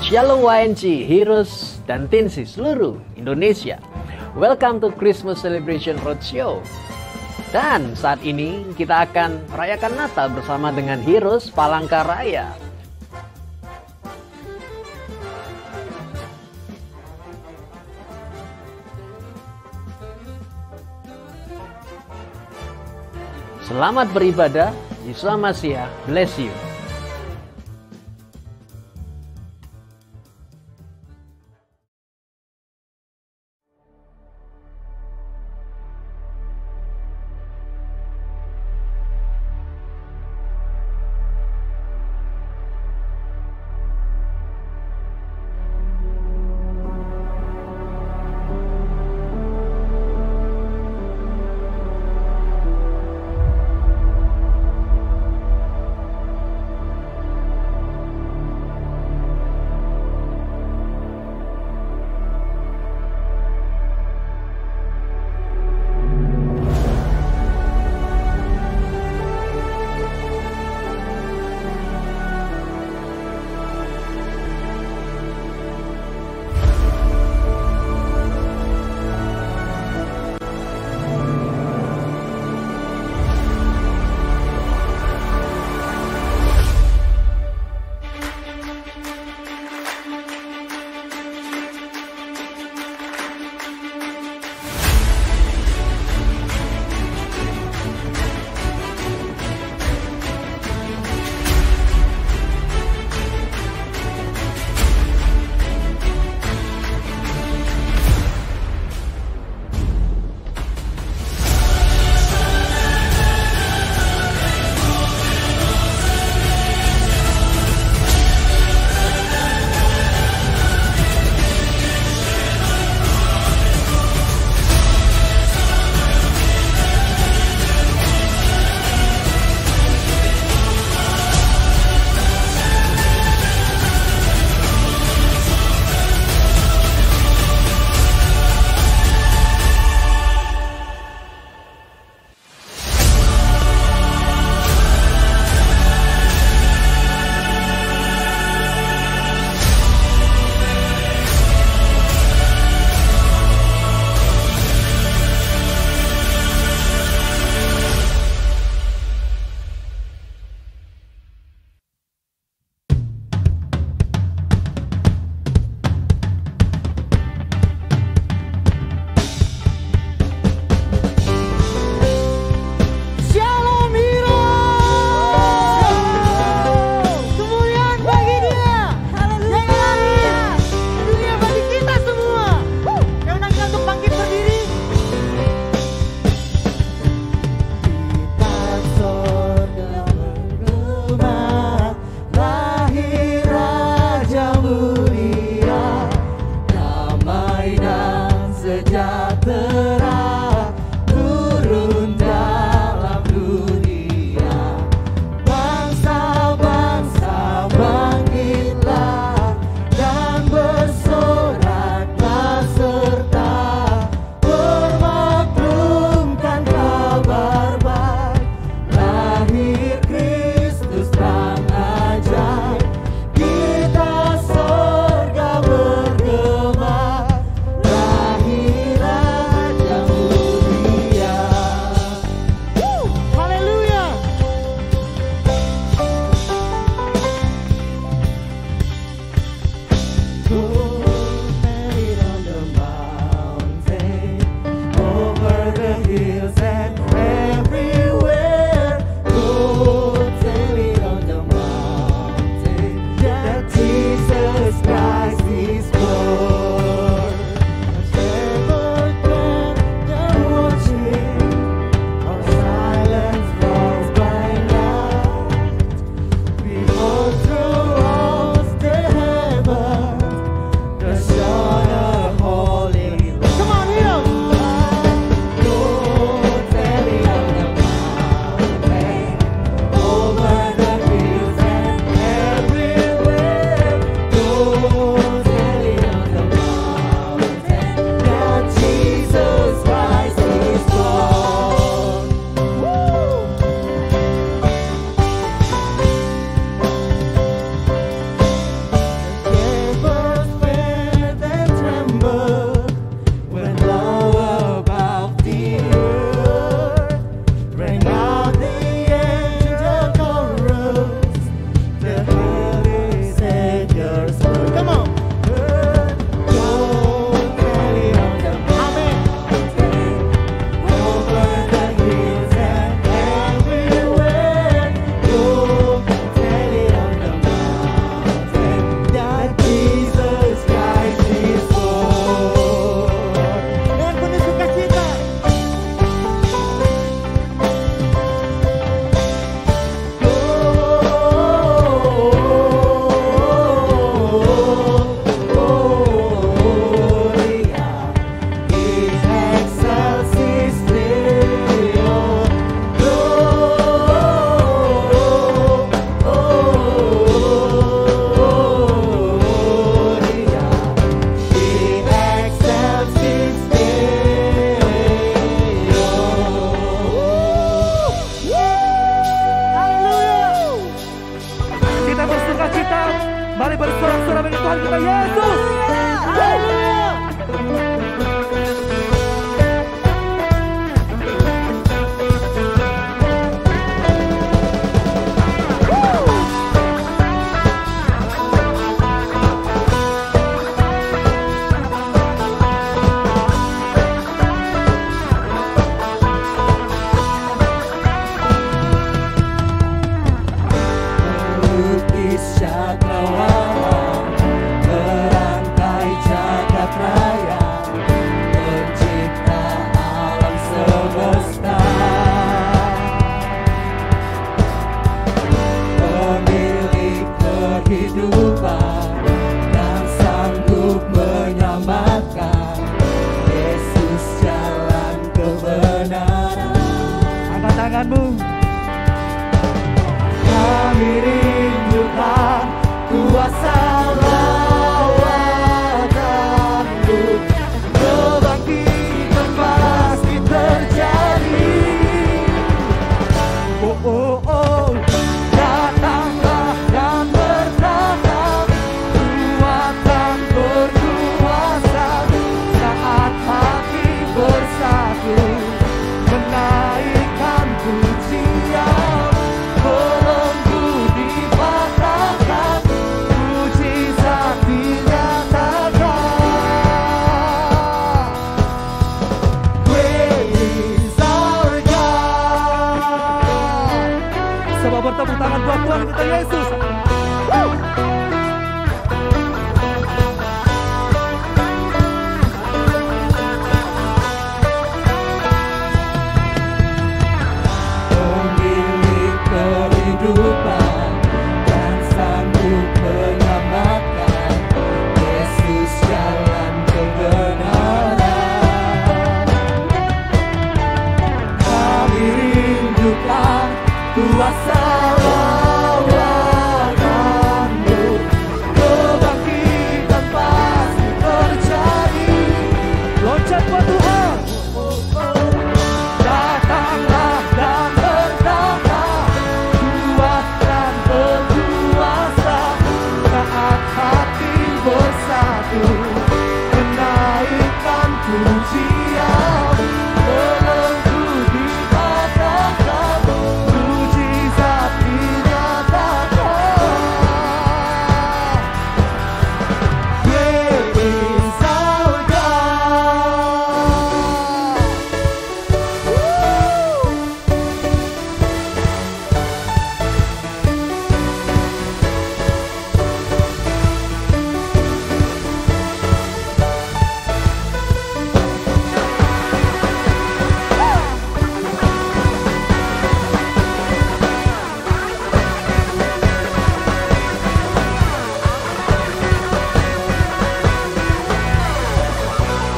Shalom YNC, Heroes dan Tinsi seluruh Indonesia. Welcome to Christmas Celebration Roadshow. Dan saat ini kita akan merayakan Natal bersama dengan Heroes Palangkaraya. Selamat beribadah, Yeshua Masiah, bless you. tanganmu. Kami rindukan kuasa lawatanmu, kebangkitan pasti terjadi. Oh, oh, oh, datanglah dan bertatap, kuatan berkuasa saat hati bersatu, menaikkan pujian, belenggu dipatahkan, mujizat dinyatakan. Great is our God. Coba bertepuk tangan buat Tuhan kita Yesus. Woo! Pemilik kehidupan dan sanggup menyelamatkan, Yesus jalan kebenaran. Kami rindukan kuasa lawatanmu, kebangkitan pasti terjadi. Loncat buat Tuhan. Datanglah dan bertatap, kuatkan berkuasa saat hati bersatu, menaikkan pujian, belenggu dipatahkan, mujizat dinyatakan. Great is our God.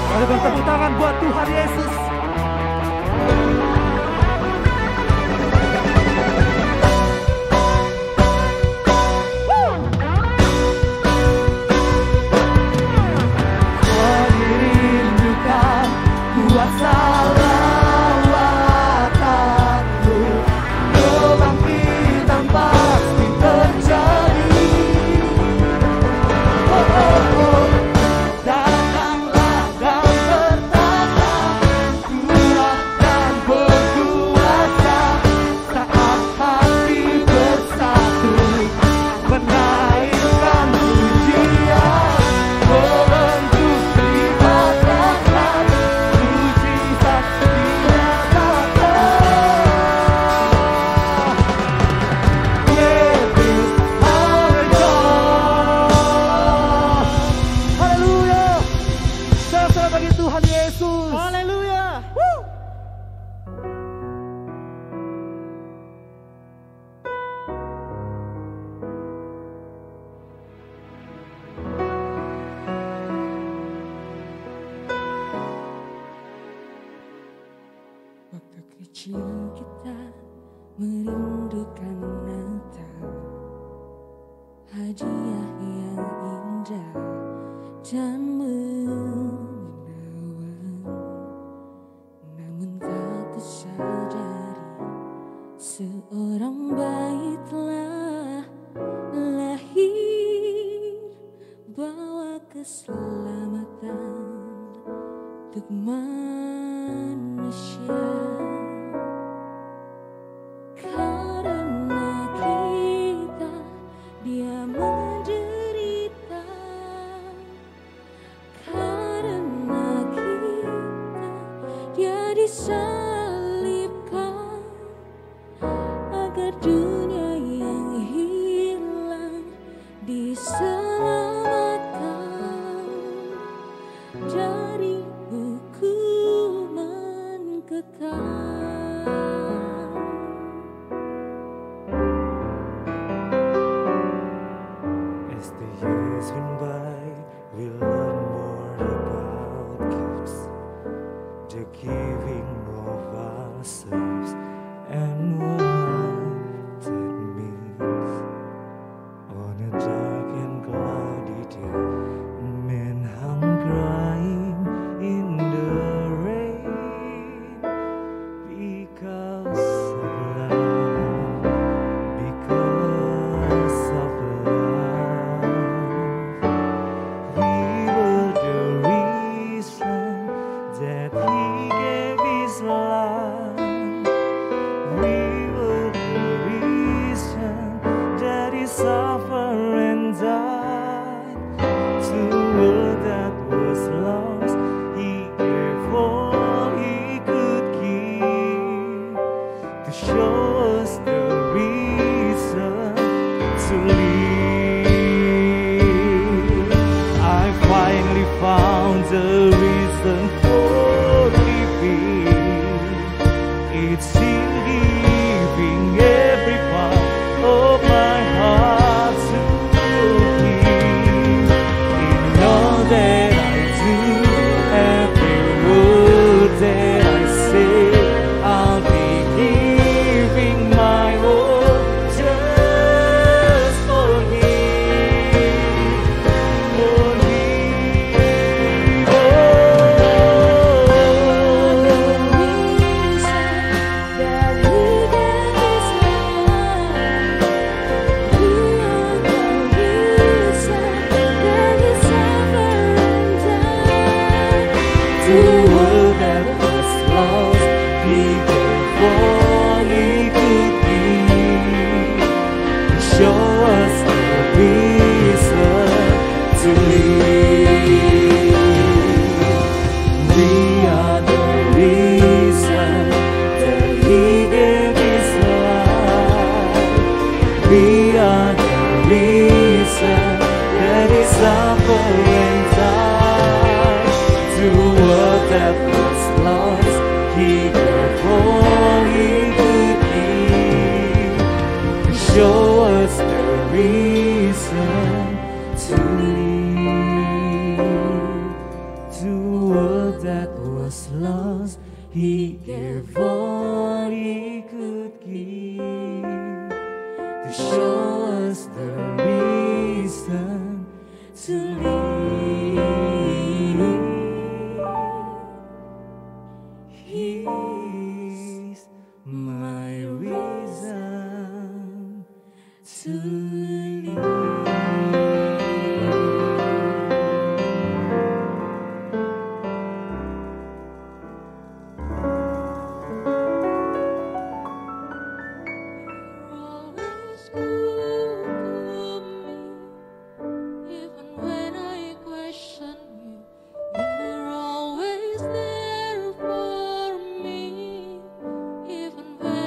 Mari bertepuk tangan buat Tuhan Yesus. Kami rindukan kuasa lawatanmu, kebangkitan pasti terjadi. Oh, oh, oh. Datanglah dan bertatap, kuat dan berkuasa saat hati bersatu, menaikkan pujian, belenggu dipatahkan, mujizat dinyatakan. Great is our God. Haleluya. Salam bagi Tuhan Yesus. Haleluya. Waktu kecil kita merindukan Natal, hadiah yang indah dan menawan. Namun tak kusadari, seorang bayi telah lahir, bawa keselamatan untuk manusia. Karena kita dia menderita, karena kita dia disalibkan, agar dunia yang hilang diselamatkan dari buku to show us the reason to live. I finally found the reason for living. It's in giving every part of my heart to Him. In all that I do, every word that I say, I'll be giving my all just for Him, for Him. The world that was lost, He gave all He could give to show us the reason to live. We are the reason that He gave His life. We are the reason that He suffered and died. To the world that was lost, He gave all He could give to show us the reason to live. To the world that was lost, He gave all He could give to show us the reason to live. He's my reason to live. Always good to me, even when I question you. You're always there for me, even when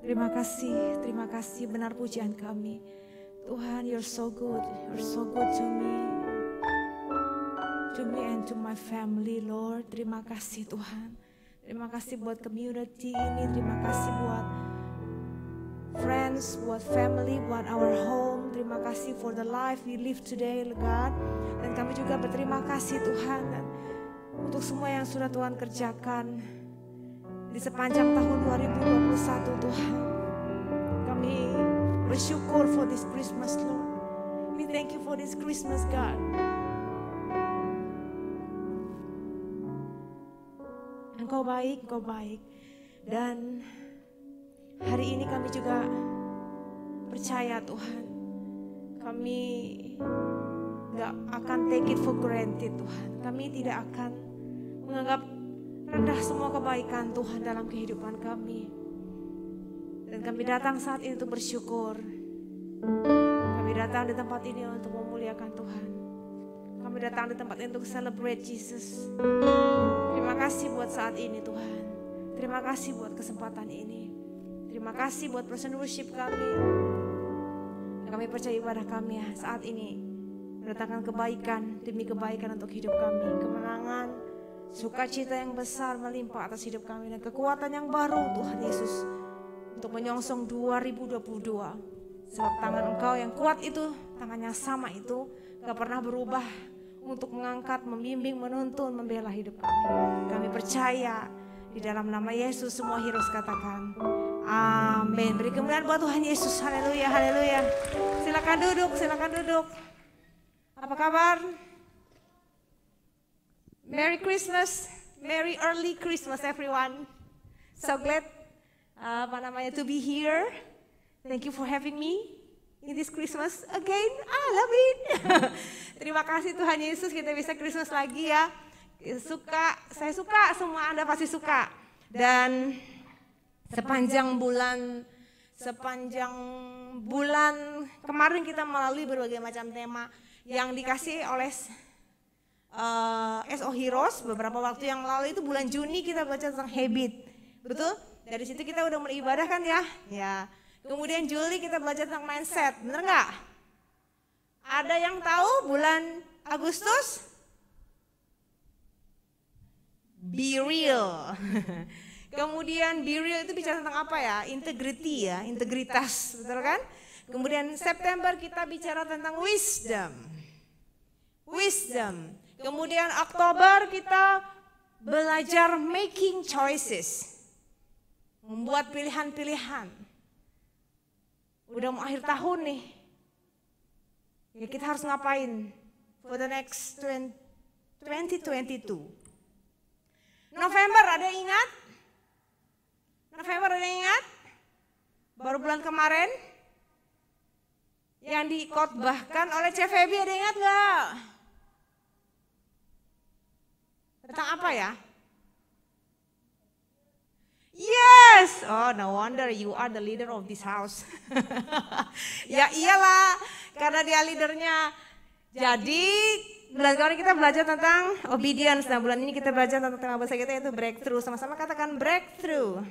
Terima kasih benar pujian kami. Tuhan, You're so good to me and to my family, Lord. Terima kasih Tuhan. Terima kasih buat community ini, terima kasih buat friends, buat family, buat our home. Terima kasih for the life we live today, God. Dan kami juga berterima kasih Tuhan dan untuk semua yang sudah Tuhan kerjakan di sepanjang tahun 2021 Tuhan. Kami bersyukur for this Christmas, Lord. We thank You for this Christmas, God. Engkau baik. Dan hari ini kami juga percaya Tuhan. Kami gak akan take it for granted Tuhan. Kami tidak akan menganggap rendah semua kebaikan Tuhan dalam kehidupan kami. Dan kami datang saat ini untuk bersyukur. Kami datang di tempat ini untuk memuliakan Tuhan. Kami datang di tempat ini untuk celebrate Jesus. Terima kasih buat saat ini Tuhan. Terima kasih buat kesempatan ini. Terima kasih buat person worship kami. Kami percaya ibadah kami saat ini mendatangkan kebaikan demi kebaikan untuk hidup kami. Kemenangan, sukacita yang besar melimpah atas hidup kami. Dan kekuatan yang baru Tuhan Yesus untuk menyongsong 2022. Sebab tangan Engkau yang kuat itu, tangan yang sama itu gak pernah berubah untuk mengangkat, membimbing, menuntun, membela hidup kami. Kami percaya di dalam nama Yesus semua heroes katakan amin. Beri kemuliaan buat Tuhan Yesus. Haleluya, haleluya. Silakan duduk. Apa kabar? Merry Christmas, Merry early Christmas everyone. So glad to be here. Thank you for having me in this Christmas again. I love it. Terima kasih Tuhan Yesus, kita bisa Christmas lagi ya. Saya suka, semua Anda pasti suka. Dan sepanjang bulan kemarin kita melalui berbagai macam tema yang dikasih oleh SO Heroes. Beberapa waktu yang lalu itu bulan Juni kita belajar tentang habit. Betul? Dari situ kita udah mulai ibadah kan ya? Ya. Kemudian Juli kita belajar tentang mindset, bener nggak? Ada yang tahu bulan Agustus? Be real. Kemudian be real itu bicara tentang apa ya? Integrity ya, integritas, betul kan? Kemudian September kita bicara tentang wisdom. Kemudian Oktober kita belajar making choices. Membuat pilihan-pilihan. Udah mau akhir tahun nih. Ya kita harus ngapain for the next 2022. November ada yang ingat? Baru bulan kemarin yang dikhotbahkan oleh Chef Feby, ada yang ingat gak? Tentang apa ya? Yes, oh no wonder you are the leader of this house. Ya iyalah, karena dia leadernya. Jadi bulan kemarin kita belajar tentang obedience. Nah bulan ini kita belajar tentang tema bahasa kita yaitu breakthrough. Sama-sama katakan breakthrough.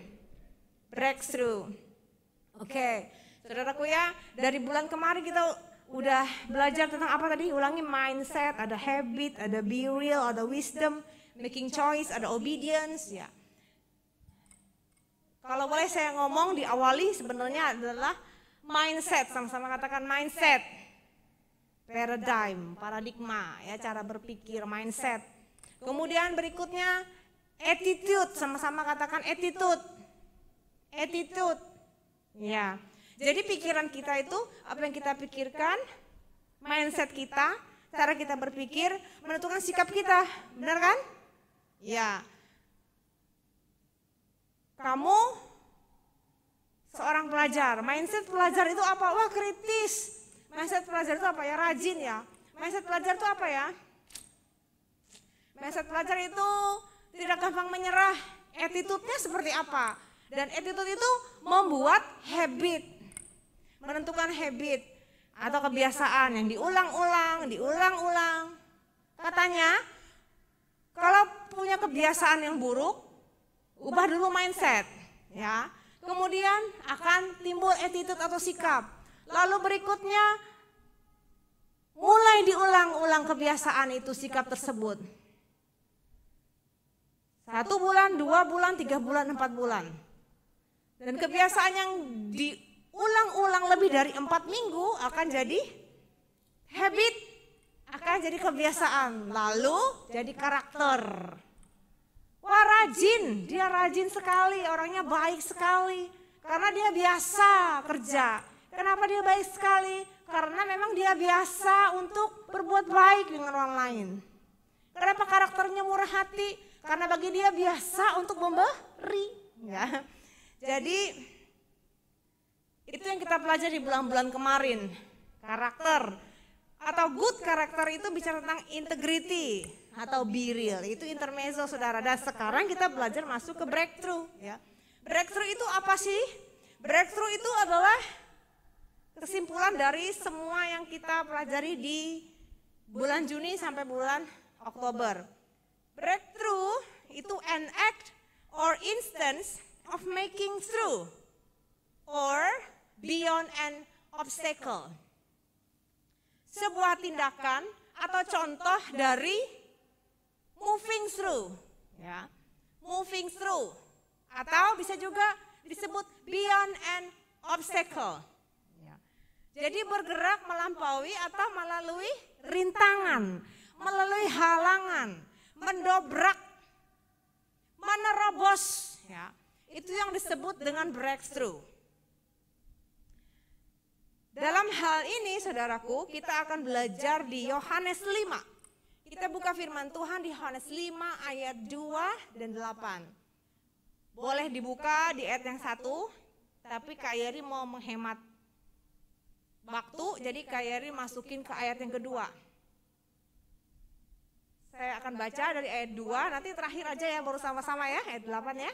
Oke, saudaraku ya, dari bulan kemarin kita udah belajar tentang apa tadi? Ulangi, mindset, ada habit, ada be real, ada wisdom, making choice, ada obedience ya. Kalau boleh saya ngomong diawali sebenarnya adalah mindset, sama-sama katakan mindset. Paradigma ya, cara berpikir, mindset. Kemudian berikutnya attitude, sama-sama katakan attitude. Ya. Jadi pikiran kita itu apa yang kita pikirkan, mindset kita, cara kita berpikir menentukan sikap kita. Benar kan? Ya. Kamu seorang pelajar, mindset pelajar itu apa? Wah kritis. Mindset pelajar itu apa ya? Rajin ya. Mindset pelajar itu apa ya? Mindset pelajar itu tidak gampang menyerah. Attitude-nya seperti apa? Dan attitude itu membuat habit. Menentukan habit atau kebiasaan yang diulang-ulang. Katanya kalau punya kebiasaan yang buruk, ubah dulu mindset, ya. Kemudian akan timbul attitude atau sikap. Lalu berikutnya mulai diulang-ulang kebiasaan itu, sikap tersebut. 1 bulan, 2 bulan, 3 bulan, 4 bulan. Dan kebiasaan yang diulang-ulang lebih dari 4 minggu akan jadi habit, akan jadi kebiasaan. Lalu jadi karakter. Wah, rajin, dia rajin sekali, orangnya baik sekali. Karena dia biasa kerja. Kenapa dia baik sekali? Karena memang dia biasa untuk berbuat baik dengan orang lain. Kenapa karakternya murah hati? Karena bagi dia biasa untuk memberi. Ya. Jadi itu yang kita pelajari bulan-bulan kemarin. Karakter atau good karakter itu bicara tentang integrity atau be real. Itu intermezzo, saudara. Dan sekarang kita belajar masuk ke breakthrough. Ya. Breakthrough itu apa sih? Breakthrough itu adalah kesimpulan dari semua yang kita pelajari di bulan Juni sampai bulan Oktober. Breakthrough itu an act or instance of making through or beyond an obstacle. Sebuah tindakan atau contoh dari moving through, ya. Moving through atau bisa juga disebut beyond an obstacle. Jadi bergerak melampaui atau melalui rintangan, melalui halangan, mendobrak, menerobos, ya. Itu yang disebut dengan breakthrough. Dalam hal ini, saudaraku, kita akan belajar di Yohanes 5. Kita buka firman Tuhan di Yohanes 5 ayat 2 dan 8. Boleh dibuka di ayat yang 1, tapi Kak Yeri mau menghemat waktu, jadi Kak Yeri masukin ke ayat yang kedua. Saya akan baca dari ayat 2, nanti terakhir aja ya, baru sama-sama ya, ayat 8 ya.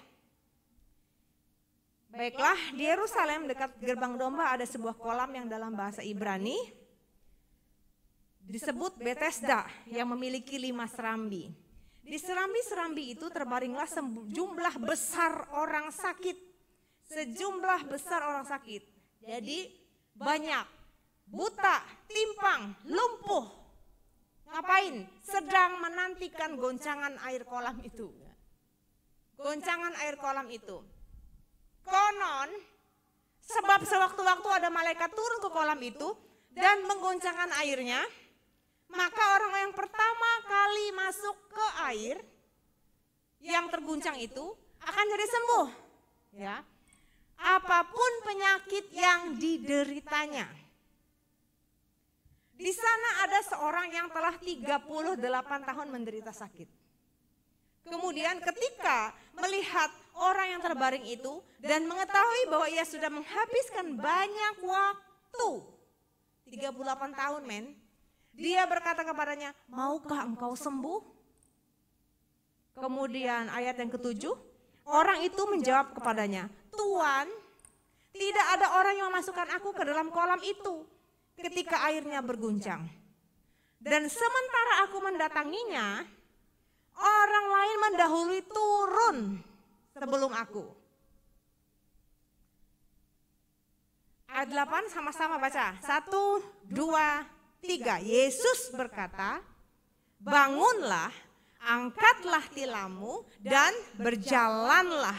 Baiklah, di Yerusalem dekat gerbang domba ada sebuah kolam yang dalam bahasa Ibrani disebut Bethesda yang memiliki 5 serambi. Di serambi-serambi itu terbaringlah sejumlah besar orang sakit. Sejumlah besar orang sakit. Jadi banyak. Buta, timpang, lumpuh. Ngapain? Sedang menantikan goncangan air kolam itu. Goncangan air kolam itu. Konon, sebab sewaktu-waktu ada malaikat turun ke kolam itu dan menggoncangkan airnya, maka orang yang pertama kali masuk ke air yang terguncang itu akan jadi sembuh. Ya. Apapun penyakit yang dideritanya. Di sana ada seorang yang telah 38 tahun menderita sakit. Kemudian ketika melihat orang yang terbaring itu dan mengetahui bahwa ia sudah menghabiskan banyak waktu, 38 tahun men, dia berkata kepadanya, maukah engkau sembuh? Kemudian ayat yang ke-7, orang itu menjawab kepadanya, Tuan, tidak ada orang yang memasukkan aku ke dalam kolam itu ketika airnya berguncang. Dan sementara aku mendatanginya, orang lain mendahului turun sebelum aku. Ayat 8 sama-sama baca. 1, 2, 3. Yesus berkata, bangunlah, angkatlah tilammu dan berjalanlah.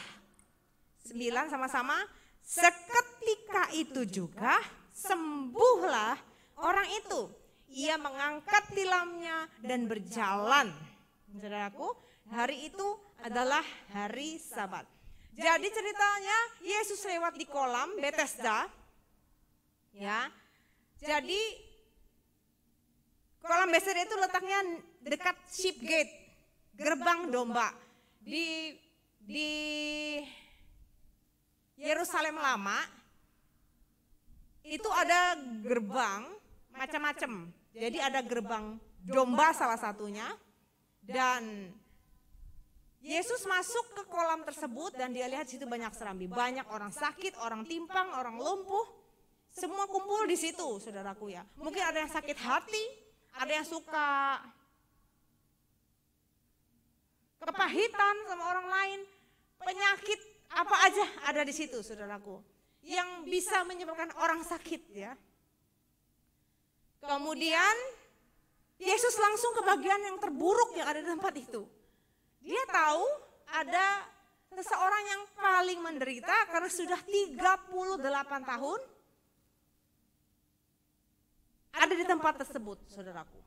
9 sama-sama. Seketika itu juga sembuhlah orang itu. Ia mengangkat tilamnya dan berjalan. Saudaraku, hari itu adalah hari Sabat. Jadi ceritanya Yesus lewat di kolam Bethesda. Ya. Jadi kolam Bethesda itu letaknya dekat Sheep Gate, gerbang domba. Di Yerusalem lama itu ada gerbang macam-macam. Jadi ada gerbang domba salah satunya. Dan Yesus masuk ke kolam tersebut dan dia lihat situ banyak serambi. Banyak orang sakit, orang timpang, orang lumpuh. Semua kumpul di situ, saudaraku ya. Mungkin ada yang sakit hati, ada yang suka kepahitan sama orang lain, penyakit apa aja ada di situ, saudaraku, yang bisa menyebabkan orang sakit ya. Kemudian Yesus langsung ke bagian yang terburuk yang ada di tempat itu. Dia tahu ada seseorang yang paling menderita karena sudah 38 tahun ada di tempat tersebut, saudaraku.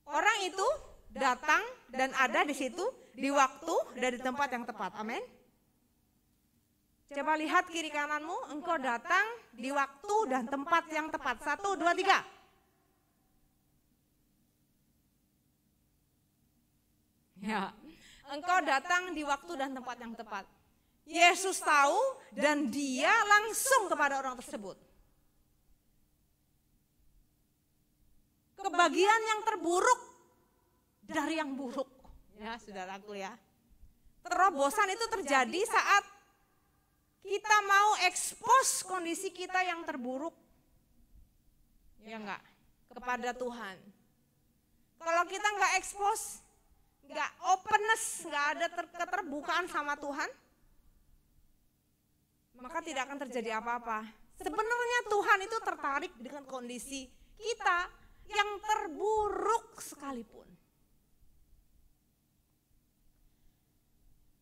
Orang itu datang dan ada di situ di waktu dan di tempat yang tepat. Amin. Coba lihat kiri kananmu, engkau datang di waktu dan tempat yang tepat. 1, 2, 3. Ya, engkau datang di waktu dan tempat yang tepat. Yesus tahu dan dia langsung kepada orang tersebut. Kebagian yang terburuk dari yang buruk. Ya, saudaraku ya. Terobosan itu terjadi saat kita mau ekspos kondisi kita yang terburuk. Ya enggak? Kepada Tuhan. Kalau kita enggak ekspos, enggak openness, enggak ada keterbukaan sama Tuhan, maka tidak akan terjadi apa-apa. Sebenarnya Tuhan itu tertarik dengan kondisi kita yang terburuk sekalipun.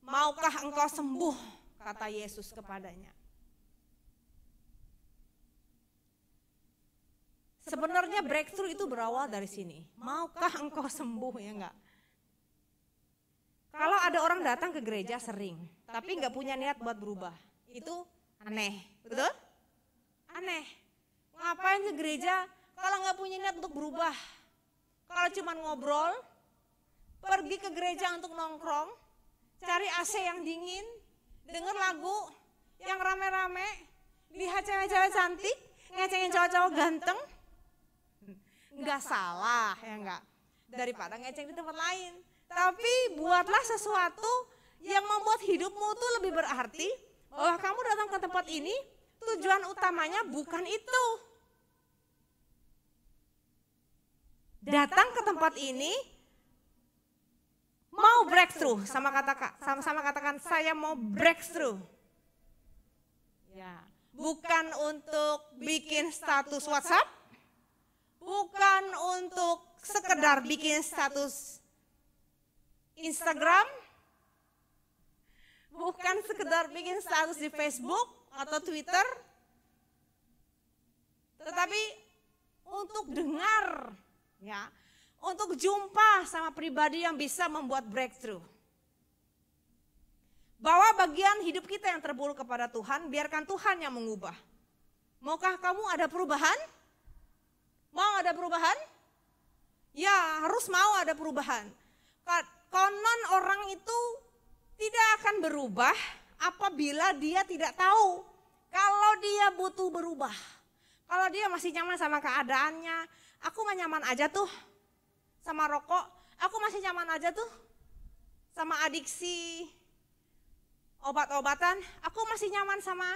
Maukah engkau sembuh? Kata Yesus kepadanya. Sebenarnya breakthrough itu berawal dari sini. Maukah engkau sembuh, ya enggak? Kalau ada orang datang ke gereja sering, tapi enggak punya niat buat berubah, itu aneh, betul? Aneh. Ngapain ke gereja kalau enggak punya niat untuk berubah? Kalau cuma ngobrol, pergi ke gereja untuk nongkrong, cari AC yang dingin, denger lagu yang rame-rame, lihat cewek-cewek cantik, ngecengin cowok-cowok ganteng, enggak salah, ya enggak? Daripada ngeceng di tempat lain. Tapi buatlah sesuatu yang membuat hidupmu tuh lebih berarti, bahwa kamu datang ke tempat ini, tujuan utamanya bukan itu. Datang ke tempat ini, mau breakthrough, sama-sama katakan saya mau breakthrough. Ya, bukan untuk bikin status WhatsApp, bukan untuk sekedar bikin status Instagram, bukan sekedar bikin status di Facebook atau Twitter, tetapi untuk dengar, ya, untuk jumpa sama pribadi yang bisa membuat breakthrough. Bawa bagian hidup kita yang terburuk kepada Tuhan, biarkan Tuhan yang mengubah. Maukah kamu ada perubahan? Mau ada perubahan? Ya, harus mau ada perubahan. Konon orang itu tidak akan berubah apabila dia tidak tahu kalau dia butuh berubah. Kalau dia masih nyaman sama keadaannya, aku mah nyaman aja tuh sama rokok, aku masih nyaman aja tuh sama adiksi obat-obatan, aku masih nyaman sama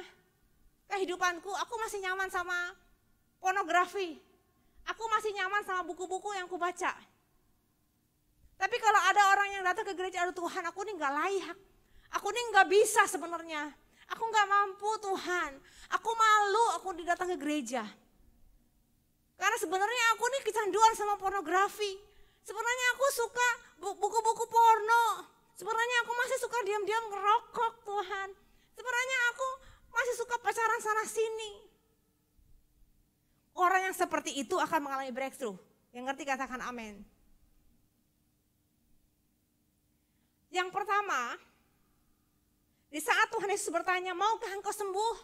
kehidupanku, aku masih nyaman sama pornografi, aku masih nyaman sama buku-buku yang kubaca. Tapi kalau ada orang yang datang ke gereja, aduh Tuhan, aku ini gak layak, aku ini gak bisa sebenarnya, aku gak mampu Tuhan, aku malu aku datang ke gereja. Karena sebenarnya aku ini kecanduan sama pornografi, sebenarnya aku suka buku-buku porno, sebenarnya aku masih suka diam-diam ngerokok Tuhan, sebenarnya aku masih suka pacaran sana sini. Orang yang seperti itu akan mengalami breakthrough. Yang ngerti katakan amin. Yang pertama, di saat Tuhan Yesus bertanya, maukah engkau sembuh?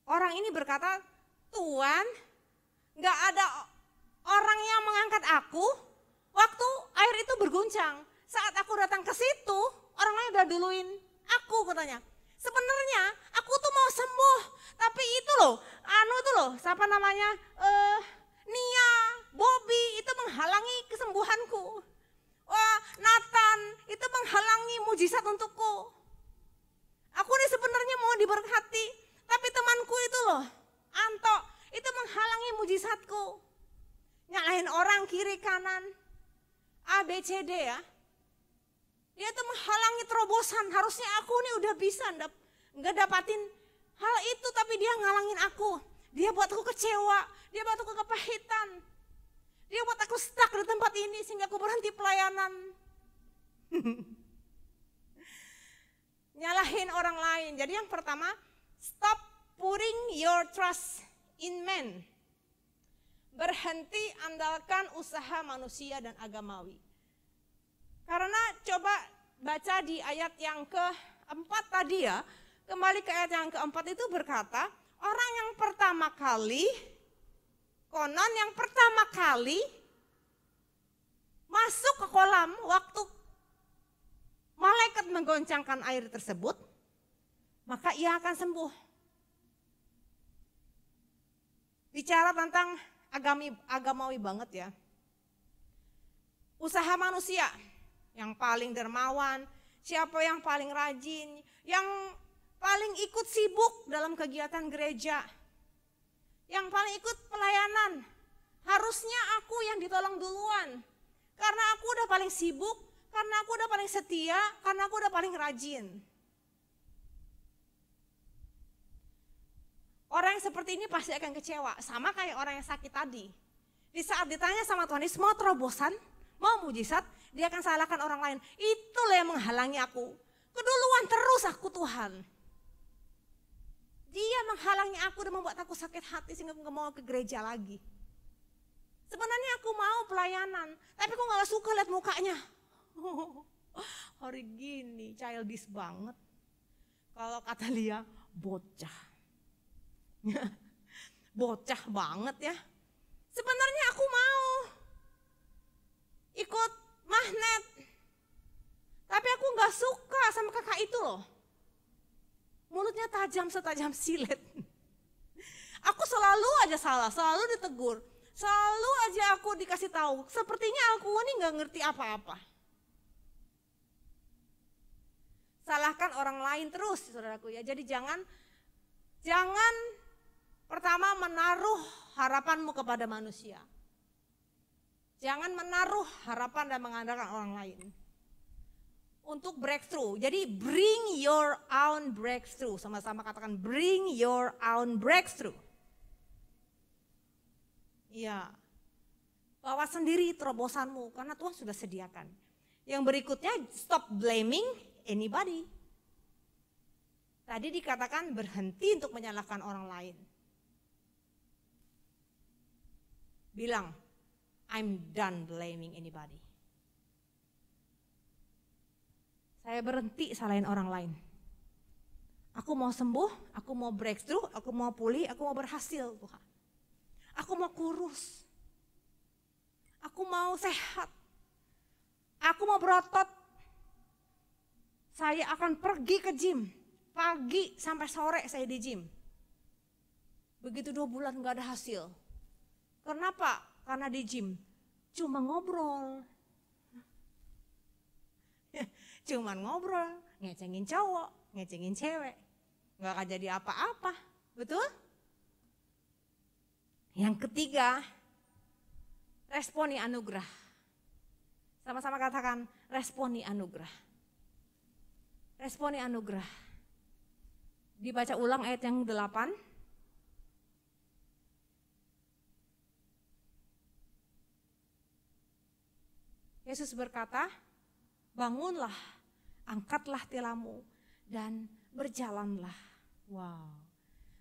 Orang ini berkata, Tuhan, gak ada orang yang mengangkat aku waktu air itu berguncang. Saat aku datang ke situ, orang lain udah duluin aku katanya. Sebenarnya aku tuh mau sembuh, tapi itu loh, siapa namanya, Nia, Bobby itu menghalangi kesembuhanku. Wah, Nathan itu menghalangi mujizat untukku. Aku ini sebenarnya mau diberkati, tapi temanku itu loh, Anto, itu menghalangi mujizatku. Nyalahin orang kiri kanan, A, B, C, D ya. Dia tuh menghalangi terobosan. Harusnya aku nih udah bisa nggak dapatin hal itu, tapi dia ngalangin aku. Dia buat aku kecewa, dia buat aku kepahitan. Dia buat aku stuck di tempat ini sehingga aku berhenti pelayanan. Nyalahin orang lain. Jadi yang pertama, stop putting your trust in men. Berhenti andalkan usaha manusia dan agamawi. Karena coba baca di ayat yang keempat tadi ya, kembali ke ayat yang keempat itu berkata, orang yang pertama kali, konon yang pertama kali masuk ke kolam waktu malaikat menggoncangkan air tersebut, maka ia akan sembuh. Bicara tentang agamawi banget ya. Usaha manusia yang paling dermawan, siapa yang paling rajin, yang paling ikut sibuk dalam kegiatan gereja, yang paling ikut pelayanan. Harusnya aku yang ditolong duluan, karena aku udah paling sibuk, karena aku udah paling setia, karena aku udah paling rajin. Orang yang seperti ini pasti akan kecewa, sama kayak orang yang sakit tadi. Di saat ditanya sama Tuhan, mau terobosan, mau mujizat, dia akan salahkan orang lain. Itulah yang menghalangi aku. Keduluan terus aku Tuhan. Dia menghalangi aku dan membuat aku sakit hati sehingga aku gak mau ke gereja lagi. Sebenarnya aku mau pelayanan, tapi aku gak suka lihat mukanya. Hari gini childish banget. Kalau kata Lia, bocah. Bocah banget ya. Sebenarnya aku mau ikut magnet, tapi aku gak suka sama kakak itu loh. Mulutnya tajam setajam silet. Aku selalu aja salah, selalu ditegur, selalu aja aku dikasih tahu. Sepertinya aku ini gak ngerti apa-apa. Salahkan orang lain terus, saudaraku ya. Jadi jangan pertama menaruh harapanmu kepada manusia. Jangan menaruh harapan dan mengandalkan orang lain. Untuk breakthrough, jadi bring your own breakthrough. Sama-sama katakan bring your own breakthrough. Iya, bawa sendiri terobosanmu karena Tuhan sudah sediakan. Yang berikutnya, stop blaming anybody. Tadi dikatakan berhenti untuk menyalahkan orang lain. Bilang, I'm done blaming anybody. Saya berhenti salahin orang lain. Aku mau sembuh, aku mau breakthrough, aku mau pulih, aku mau berhasil Tuhan. Aku mau kurus. Aku mau sehat. Aku mau berotot. Saya akan pergi ke gym. Pagi sampai sore saya di gym. Begitu 2 bulan gak ada hasil. Kenapa? Karena di gym cuma ngobrol. Cuman ngobrol, ngecengin cowok, ngecengin cewek. Gak akan jadi apa-apa, betul? Yang ketiga, responi anugerah. Sama-sama katakan, responi anugerah. Responi anugerah. Dibaca ulang ayat yang 8. Yesus berkata, bangunlah, angkatlah tilammu, dan berjalanlah. Wow,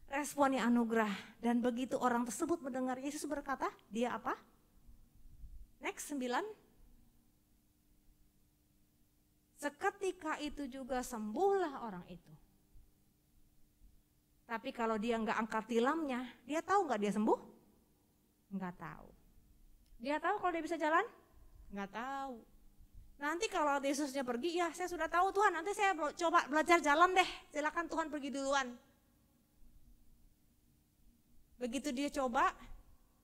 responi anugerah. Dan begitu orang tersebut mendengar Yesus berkata, dia apa? Next 9. Seketika itu juga sembuhlah orang itu. Tapi kalau dia nggak angkat tilamnya, dia tahu nggak dia sembuh? Nggak tahu. Dia tahu kalau dia bisa jalan? Nggak tahu. Nanti kalau Yesusnya pergi, ya saya sudah tahu Tuhan, nanti saya coba belajar jalan deh, silakan Tuhan pergi duluan. Begitu dia coba,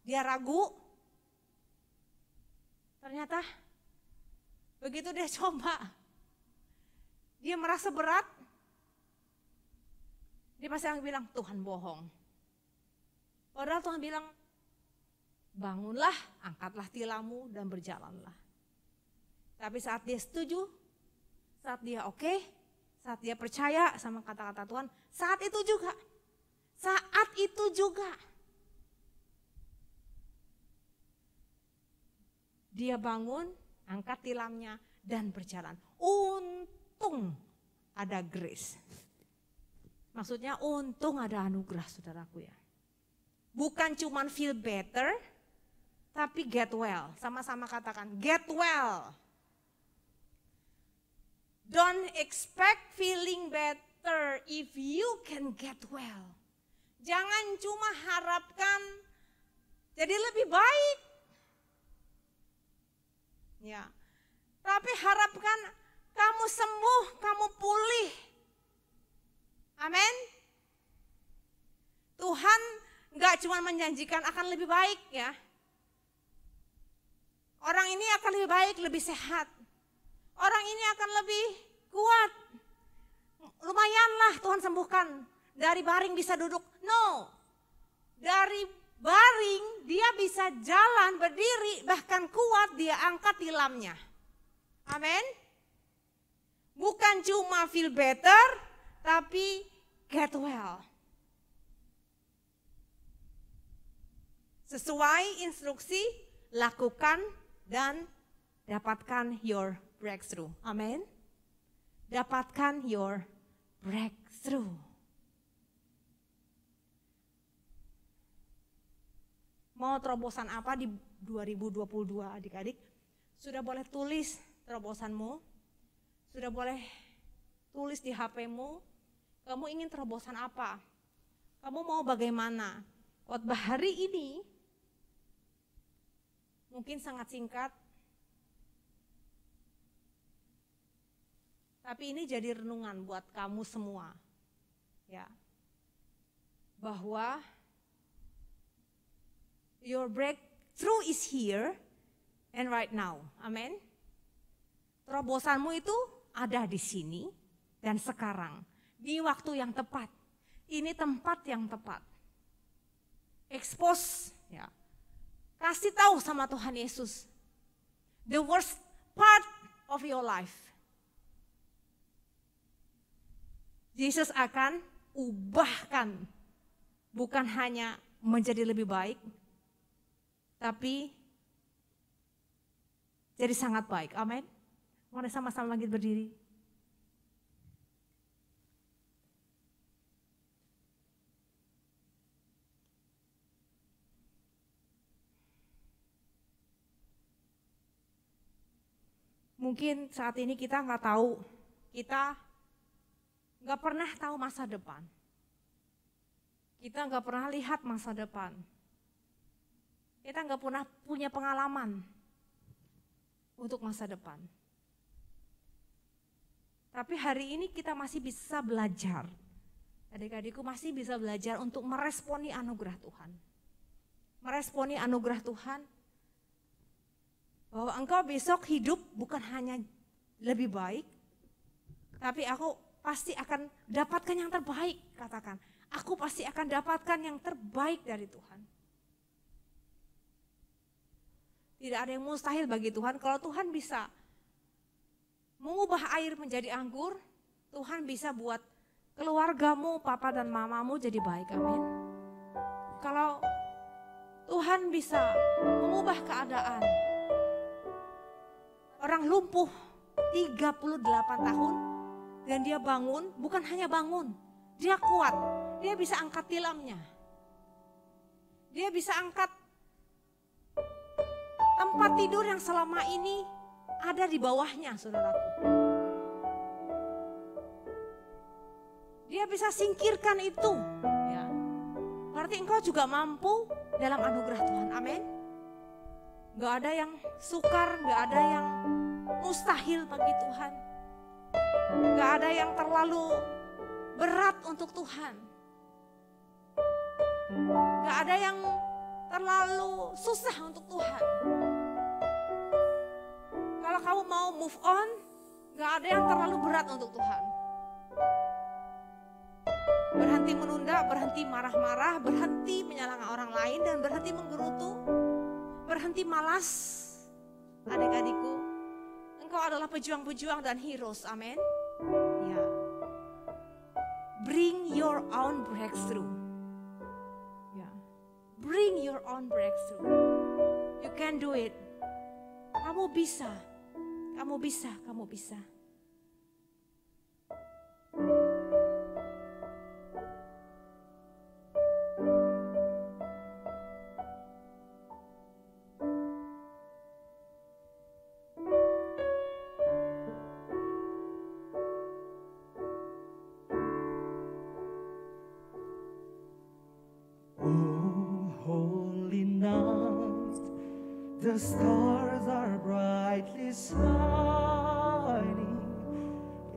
dia ragu, ternyata begitu dia coba, dia merasa berat, dia pasti akan bilang, Tuhan bohong. Padahal Tuhan bilang, bangunlah, angkatlah tilammu dan berjalanlah. Tapi saat dia setuju, saat dia oke, saat dia percaya sama kata-kata Tuhan, saat itu juga dia bangun, angkat tilamnya dan berjalan. Untung ada grace. Maksudnya untung ada anugerah, saudaraku ya. Bukan cuman feel better, tapi get well. Sama-sama katakan, get well. Don't expect feeling better if you can get well. Jangan cuma harapkan jadi lebih baik. Ya. Tapi harapkan kamu sembuh, kamu pulih. Amin. Tuhan gak cuma menjanjikan akan lebih baik ya. Orang ini akan lebih baik, lebih sehat. Orang ini akan lebih kuat. Lumayanlah Tuhan sembuhkan. Dari baring bisa duduk. No. Dari baring dia bisa jalan, berdiri, bahkan kuat, dia angkat tilamnya. Amin. Bukan cuma feel better, tapi get well. Sesuai instruksi, lakukan dan dapatkan your breakthrough. Amin. Dapatkan your breakthrough. Mau terobosan apa di 2022 adik-adik? Sudah boleh tulis terobosanmu. Sudah boleh tulis di HP-mu. Kamu ingin terobosan apa? Kamu mau bagaimana? Khotbah hari ini mungkin sangat singkat. Tapi ini jadi renungan buat kamu semua. Ya. Bahwa your breakthrough is here and right now. Amin. Terobosanmu itu ada di sini dan sekarang. Di waktu yang tepat. Ini tempat yang tepat. Expose. Ya. Kasih tahu sama Tuhan Yesus. The worst part of your life. Yesus akan ubahkan. Bukan hanya menjadi lebih baik. Tapi jadi sangat baik. Amin. Mari sama-sama lagi berdiri. Mungkin saat ini kita nggak tahu, kita nggak pernah tahu masa depan. Kita nggak pernah lihat masa depan. Kita nggak pernah punya pengalaman untuk masa depan. Tapi hari ini kita masih bisa belajar. Adik-adikku masih bisa belajar untuk meresponi anugerah Tuhan. Meresponi anugerah Tuhan. Bahwa engkau besok hidup bukan hanya lebih baik. Tapi aku pasti akan dapatkan yang terbaik, katakan. Aku pasti akan dapatkan yang terbaik dari Tuhan. Tidak ada yang mustahil bagi Tuhan. Kalau Tuhan bisa mengubah air menjadi anggur, Tuhan bisa buat keluargamu, papa dan mamamu jadi baik. Amin. Kalau Tuhan bisa mengubah keadaan, orang lumpuh 38 tahun dan dia bangun, bukan hanya bangun, dia kuat, dia bisa angkat tilamnya. Dia bisa angkat tempat tidur yang selama ini ada di bawahnya, saudaraku. Dia bisa singkirkan itu. Ya. Berarti engkau juga mampu dalam anugerah Tuhan. Amin. Gak ada yang sukar, gak ada yang mustahil bagi Tuhan. Gak ada yang terlalu berat untuk Tuhan. Gak ada yang terlalu susah untuk Tuhan. Kalau kamu mau move on, gak ada yang terlalu berat untuk Tuhan. Berhenti menunda, berhenti marah-marah, berhenti menyalahkan orang lain, dan berhenti menggerutu, berhenti malas. Adik-adikku, engkau adalah pejuang-pejuang dan heroes, amin. Ya. Bring your own breakthrough. Ya. Bring your own breakthrough. You can do it. Kamu bisa. Kamu bisa, kamu bisa. The stars are brightly shining.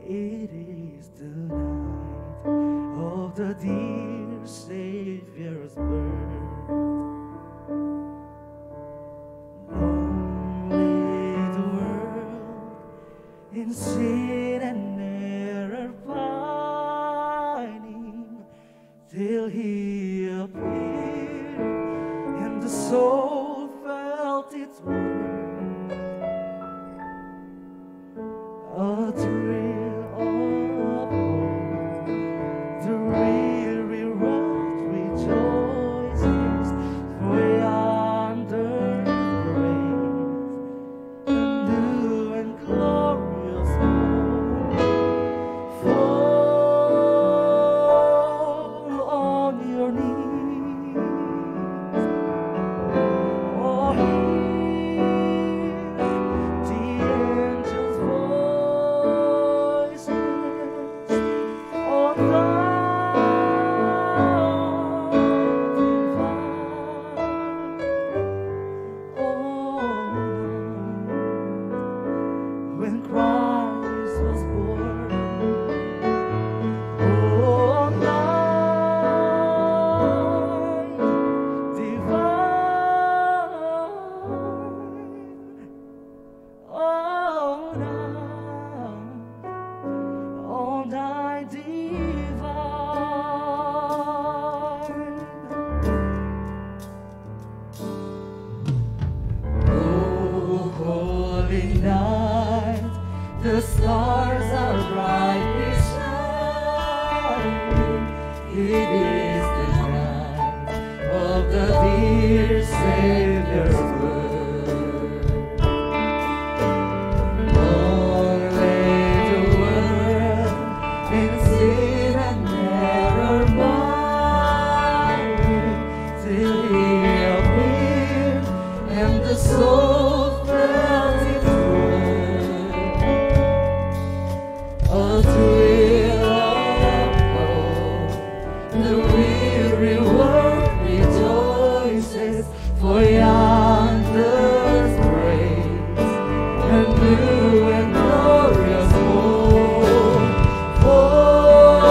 It is the night of the dear Savior's birth. Long lay the world in sin and error pining, till He appeared and the soul its word, a thrill of hope, the weary world rejoices, for yonder grace, and new and glorious hope, fall on your knees. Oh, the stars are brightly shining. It is the night of the dear Savior's birth. Long lay the world in sin and error pining, till He appeared and the soul felt its a thrill of hope, the weary world rejoices, for yonder's praise, and new and glorious hope. Fall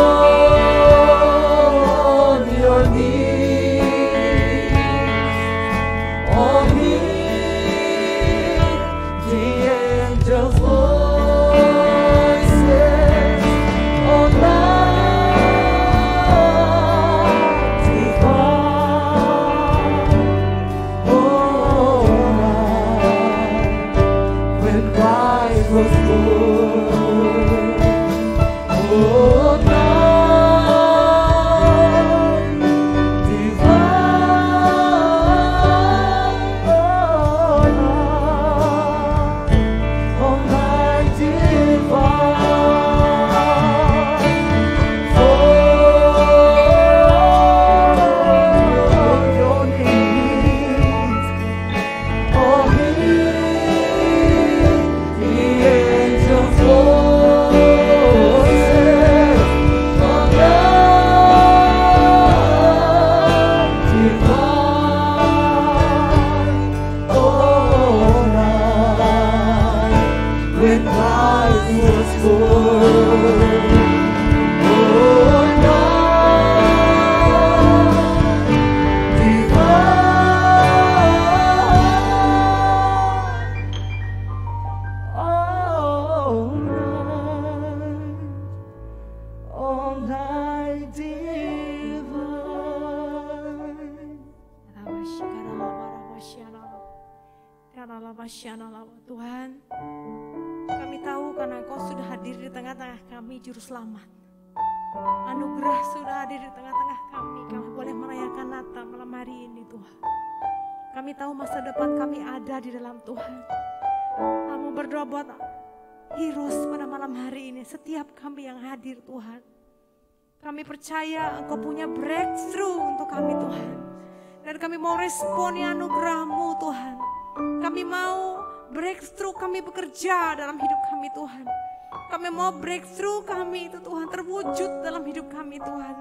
on your knees, oh, hear the angels' Tuhan, kami Kami tahu karena Engkau sudah hadir di tengah-tengah kami, Juru Selamat. Anugerah sudah hadir di tengah-tengah kami. Kami boleh merayakan Natal malam hari ini Tuhan. Kami tahu masa depan kami ada di dalam Tuhan. Kami berdoa buat Heroes pada malam hari ini. Setiap kami yang hadir Tuhan. Kami percaya Engkau punya breakthrough untuk kami Tuhan. Dan kami mau responi anugerah-Mu Tuhan. Kami mau breakthrough kami bekerja dalam hidup kami Tuhan. Kami mau breakthrough kami itu Tuhan terwujud dalam hidup kami Tuhan.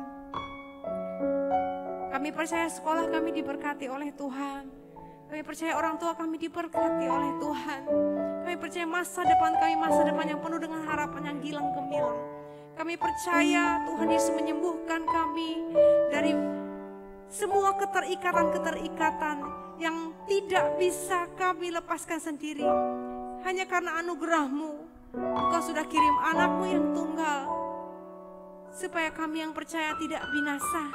Kami percaya sekolah kami diberkati oleh Tuhan. Kami percaya orang tua kami diberkati oleh Tuhan. Kami percaya masa depan kami masa depan yang penuh dengan harapan yang gilang gemilang. Kami percaya Tuhan Yesus menyembuhkan kami dari semua keterikatan-keterikatan yang tidak bisa kami lepaskan sendiri. Hanya karena anugerah-Mu, Engkau sudah kirim anak-Mu yang tunggal. Supaya kami yang percaya tidak binasa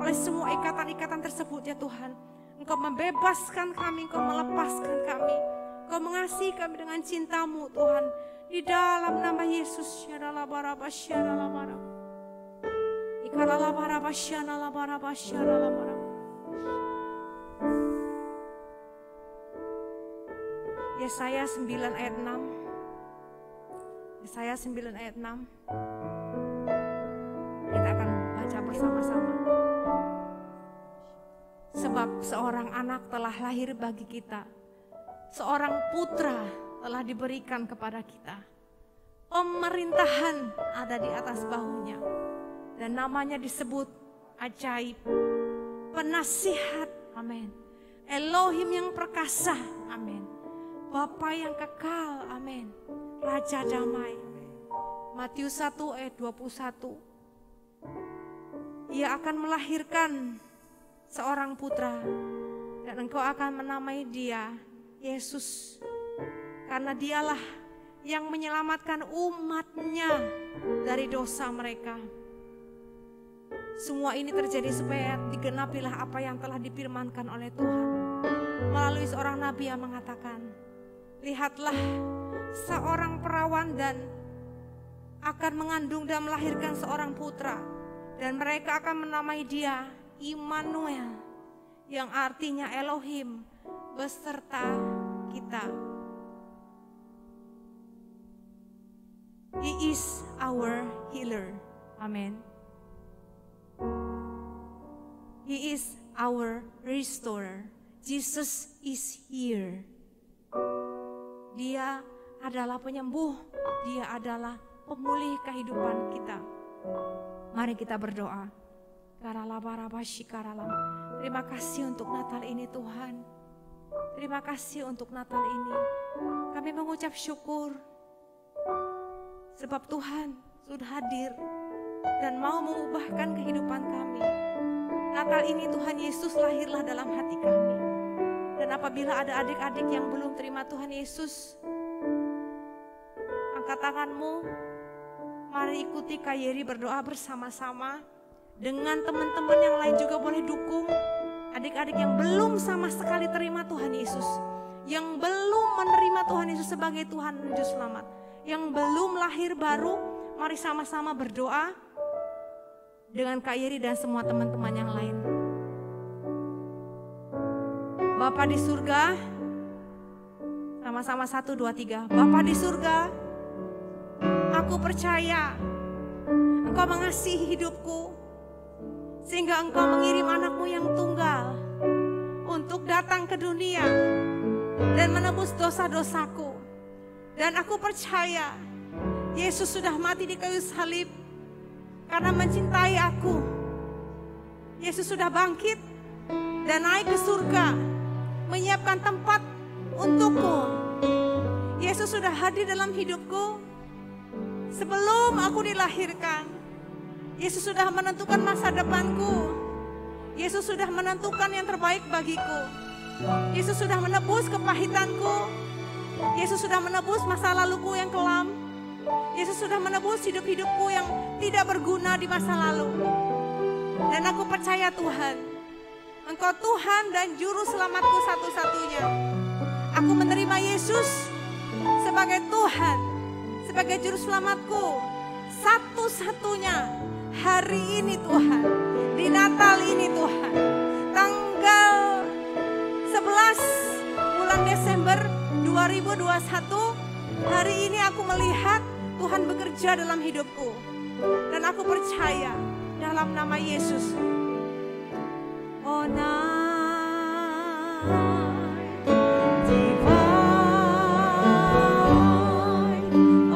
oleh semua ikatan-ikatan tersebut ya Tuhan. Engkau membebaskan kami, Engkau melepaskan kami. Engkau mengasihi kami dengan cinta-Mu Tuhan. Di dalam nama Yesus. Yesaya 9 ayat 6. Yesaya 9 ayat 6. Kita akan baca bersama-sama. Sebab seorang anak telah lahir bagi kita, seorang putra telah diberikan kepada kita. Pemerintahan ada di atas bahunya, dan namanya disebut Ajaib, Penasihat, amin. Elohim yang perkasa, amin. Bapa yang kekal, amin. Raja damai. Matius 1 ayat 21. Ia akan melahirkan seorang putra, dan engkau akan menamai dia Yesus, karena dialah yang menyelamatkan umatnya dari dosa mereka. Semua ini terjadi supaya digenapilah apa yang telah difirmankan oleh Tuhan melalui seorang nabi yang mengatakan, lihatlah, seorang perawan dan akan mengandung dan melahirkan seorang putra, dan mereka akan menamai dia Immanuel, yang artinya Elohim beserta kita. He is our healer. Amen. He is our restorer. Jesus is here. Dia adalah penyembuh. Dia adalah pemulih kehidupan kita. Mari kita berdoa. Terima kasih untuk Natal ini Tuhan. Terima kasih untuk Natal ini. Kami mengucap syukur. Sebab Tuhan sudah hadir dan mau mengubahkan kehidupan kami. Natal ini Tuhan Yesus lahirlah dalam hati kami. Dan apabila ada adik-adik yang belum terima Tuhan Yesus, angkat tanganmu. Mari ikuti Kak Yeri berdoa bersama-sama. Dengan teman-teman yang lain juga boleh dukung adik-adik yang belum sama sekali terima Tuhan Yesus, yang belum menerima Tuhan Yesus sebagai Tuhan dan Juru Selamat, yang belum lahir baru. Mari sama-sama berdoa dengan Kak Yeri dan semua teman-teman yang lain. Bapa di surga, sama-sama 1, 2, 3. Bapa di surga, aku percaya Engkau mengasihi hidupku, sehingga Engkau mengirim anak-Mu yang tunggal untuk datang ke dunia dan menebus dosa-dosaku. Dan aku percaya Yesus sudah mati di kayu salib karena mencintai aku. Yesus sudah bangkit dan naik ke surga, menyiapkan tempat untukku. Yesus sudah hadir dalam hidupku sebelum aku dilahirkan. Yesus sudah menentukan masa depanku. Yesus sudah menentukan yang terbaik bagiku. Yesus sudah menebus kepahitanku. Yesus sudah menebus masa laluku yang kelam. Yesus sudah menebus hidup-hidupku yang tidak berguna di masa lalu. Dan aku percaya Tuhan, Engkau Tuhan dan Juru Selamatku satu-satunya. Aku menerima Yesus sebagai Tuhan sebagai juru selamatku. Satu-satunya hari ini Tuhan, di Natal ini Tuhan, tanggal 11 bulan Desember 2021, hari ini aku melihat Tuhan bekerja dalam hidupku. Dan aku percaya dalam nama Yesus. Oh night divine,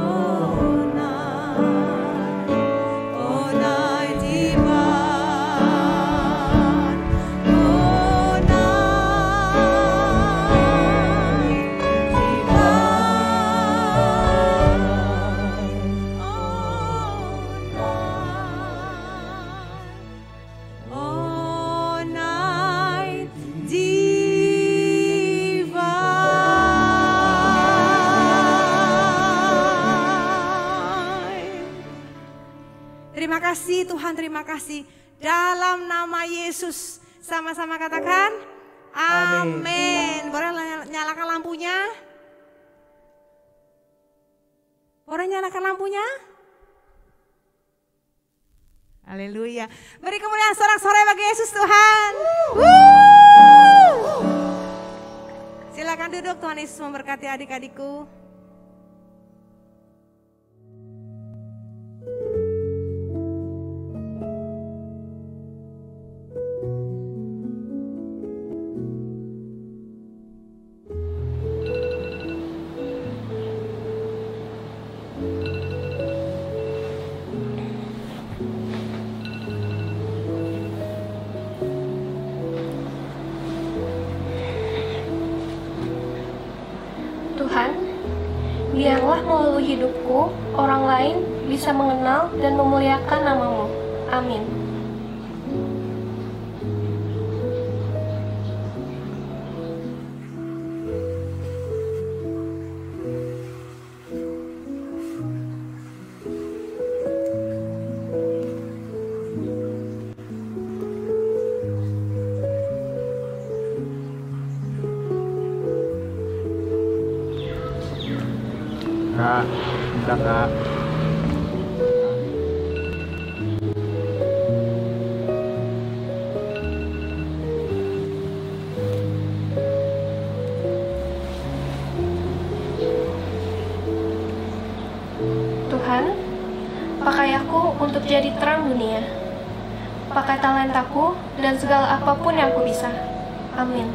oh night divine, oh night divine, oh night divine. Terima kasih Tuhan, terima kasih. Dalam nama Yesus, sama-sama katakan amin. Boleh nyalakan lampunya? Boleh nyalakan lampunya? Haleluya. Beri kemuliaan sorak-sorai bagi Yesus Tuhan. Silakan duduk, Tuhan Yesus memberkati adik-adikku. Tuhan, biarlah melalui hidupku, orang lain bisa mengenal dan memuliakan nama-Mu. Amin. Kak, udah Kak. Tuhan, pakai aku untuk jadi terang dunia. Pakai talentaku dan segala apapun yang aku bisa. Amin.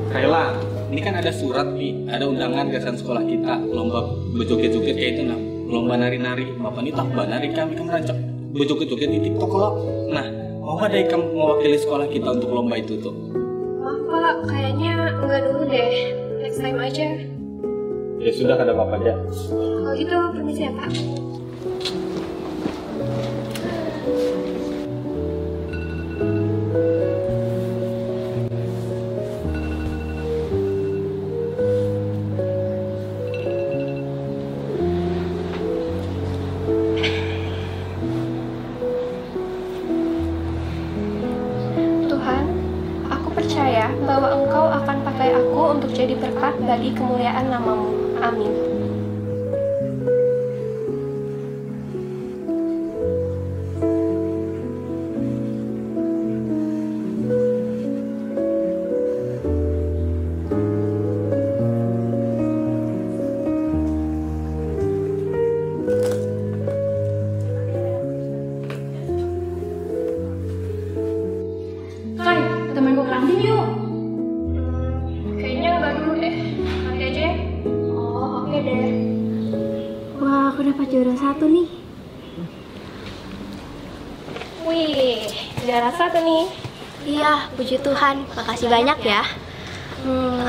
Kayla, ini kan ada surat nih, ada undangan kesan sekolah kita, lomba berjoget-joget kayak itu nah, lomba nari-nari. Bapak ini tak nari kami kan merancang berjoget-joget di TikTok loh. Nah, mau ada kamu mewakili sekolah kita untuk lomba itu tuh? Maaf Pak, kayaknya enggak dulu deh. Next time aja. Ya sudah, ada apa aja. Kalau gitu, permisi ya Pak. Bahwa Engkau akan pakai aku untuk jadi berkat bagi kemuliaan nama-Mu. Amin. Hai, kita main bola ranting yuk. Kayaknya enggak dulu deh. Nanti aja ya. Oh, oke deh. Wah, aku dapat juara 1 nih. Wih, juara 1 nih. Iya, puji Tuhan. Makasih banyak ya.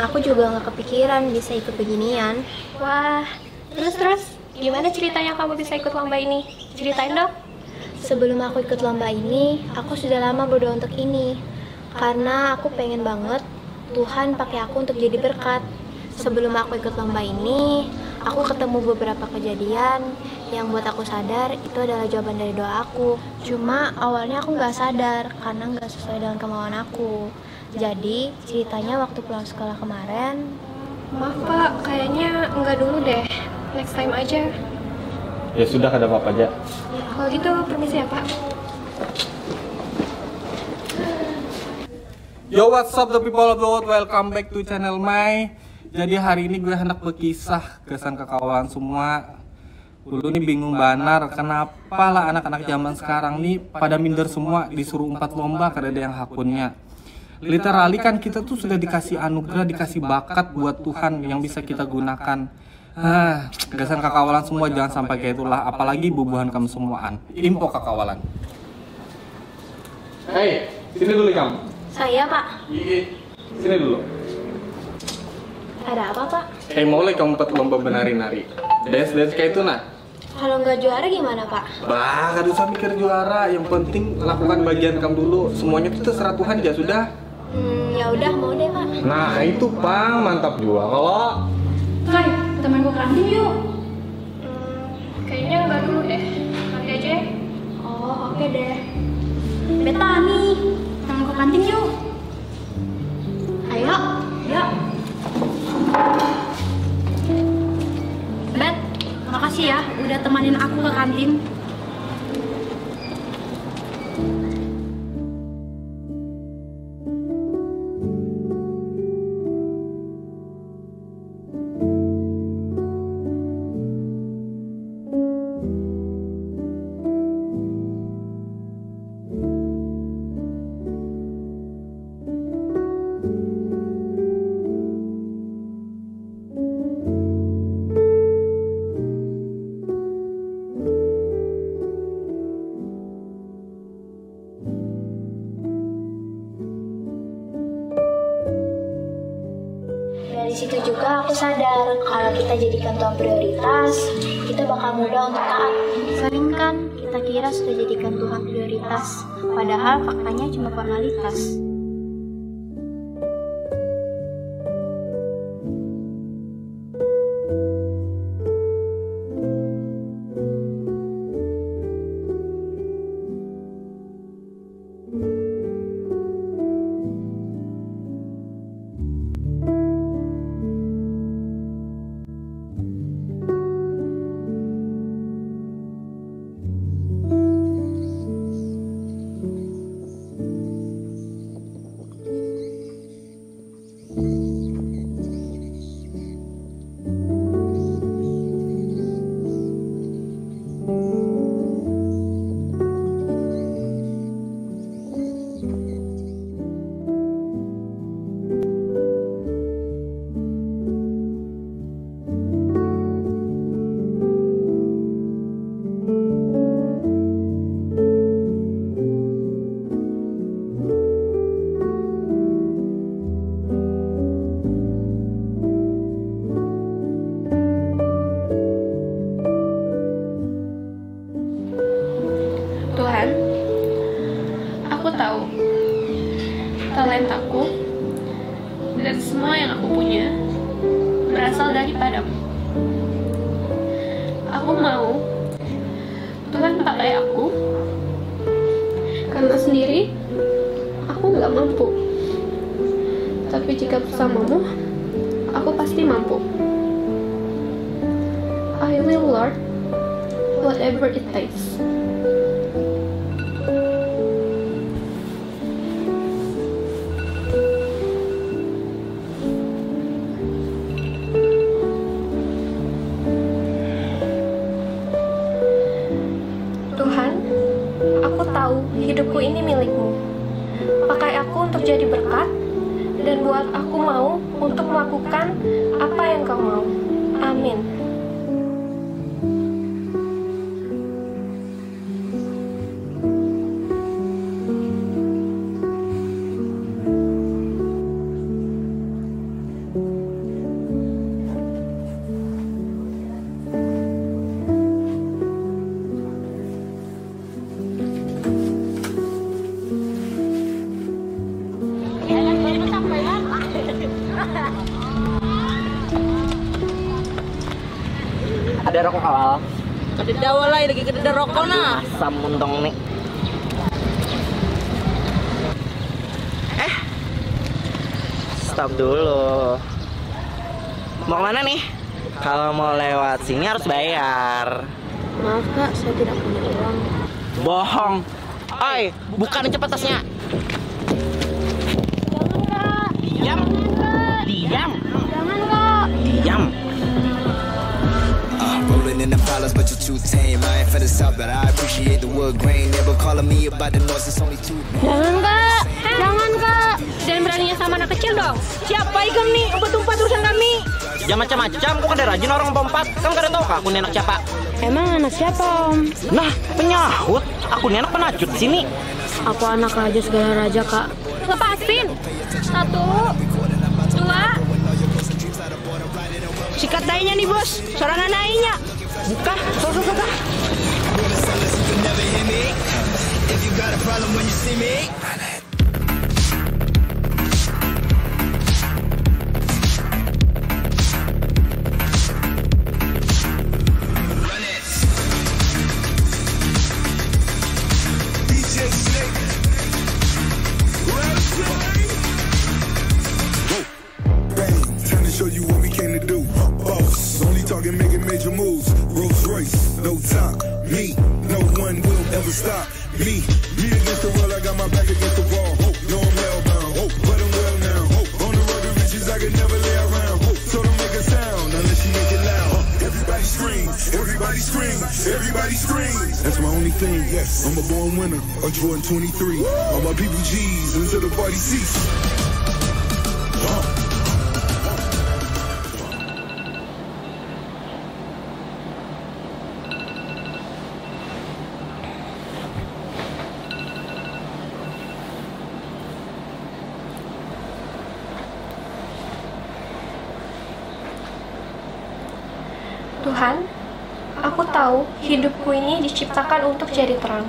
Aku juga nggak kepikiran bisa ikut beginian. Wah, terus? gimana ceritanya kamu bisa ikut lomba ini? Ceritain dong. Sebelum aku ikut lomba ini, aku sudah lama berdoa untuk ini. Karena aku pengen banget Tuhan pakai aku untuk jadi berkat. Sebelum aku ikut lomba ini, aku ketemu beberapa kejadian yang buat aku sadar itu adalah jawaban dari doa aku. Cuma awalnya aku nggak sadar karena nggak sesuai dengan kemauan aku. Jadi ceritanya waktu pulang sekolah kemarin, Maaf Pak, kayaknya enggak dulu deh. Next time aja. Ya sudah, ada apa aja. Kalau gitu permisi ya Pak. Yo, what's up the people of the world, welcome back to channel Mai. Jadi hari ini gue hendak berkisah kesan kekawalan semua. Dulu nih bingung banar, kenapa lah anak-anak zaman sekarang nih pada minder semua, disuruh 4 lomba karena ada yang hakunnya. Literally kan kita tuh sudah dikasih anugerah, dikasih bakat buat Tuhan yang bisa kita gunakan. Kesan kekawalan semua jangan sampai kayak itulah, apalagi bubuhan kamu semuaan. Info kekawalan. Hei, sini dulu kamu. saya Pak. Sini dulu. Ada apa Pak? Mulai kamu buat lomba menari-nari. Dance kayak itu nah. Kalau nggak juara gimana Pak? Bah, gak usah mikir juara. Yang penting lakukan bagian kamu dulu. Semuanya itu terserah Tuhan ya sudah. Ya udah mau deh Pak. Nah itu Pang, mantap juga. Kalau Kai, kita main ke kantin yuk. Kayaknya enggak dulu deh. Nanti aja ya. Oh oke deh. Beta nih, kita main ke kantin yuk. Ayo. Ya. Bet. Makasih ya, udah temanin aku ke kantin. Dari situ juga aku sadar kalau kita jadikan Tuhan prioritas, kita bakal mudah untuk taat. Sering kan kita kira sudah jadikan Tuhan prioritas, padahal faktanya cuma formalitas. Tuhan, aku tahu talentaku dan semua yang aku punya berasal daripadamu. Aku mau Tuhan pakai aku karena sendiri aku nggak mampu. Tapi jika bersamamu, aku pasti mampu. I will, Lord, whatever it takes. Tuhan, aku tahu hidupku ini milik-Mu. Pakai aku untuk jadi berkat, dan buat aku mau untuk melakukan apa yang Kau mau. Amin. awal. Kededa walai lagi kededa rokok nah. Samun dong nih. Stop dulu. Mau kemana nih? Kalau mau lewat sini harus bayar. Maaf kak, saya tidak punya uang. Bohong. Oi, bukan cepat tasnya. Jangan kak. Diam. Diam. Jangan kak. Diam. Rolling in the palace, but you're too tame. I ain't for the south, but I appreciate the wood grain. Never calling me about the north, it's only two. Jangan kak. Jangan kak. Dan beraninya sama anak kecil dong. Siapa ikam nih? Umpat-umpat urusan kami. Ya macam-macam, kok kada rajin orang pompat. Kamu kada tahu kah aku ini anak siapa? Emang anak siapa om? Nah, penyahut. Aku ini anak penacut sini. Aku anak raja segala raja kak. Lepasin. 1, 2. Sikat dainya nih bos. Sorangan dainya. Buka, buka. Show you what we came to do. Boss, only talking making major moves. Rolls Royce, no top. Me, no one will ever stop. Me against the world, I got my back against the wall. Hope, no I'm hellbound. Hope, but I'm well now. Hope, on the road to riches, I can never lay around. Hope, so don't make a sound unless you make it loud. Everybody scream, everybody scream, everybody scream. That's my only thing. Yes, I'm a born winner, a Jordan 23. All my people G's until the party cease. Tuhan, aku tahu hidupku ini diciptakan untuk jadi terang.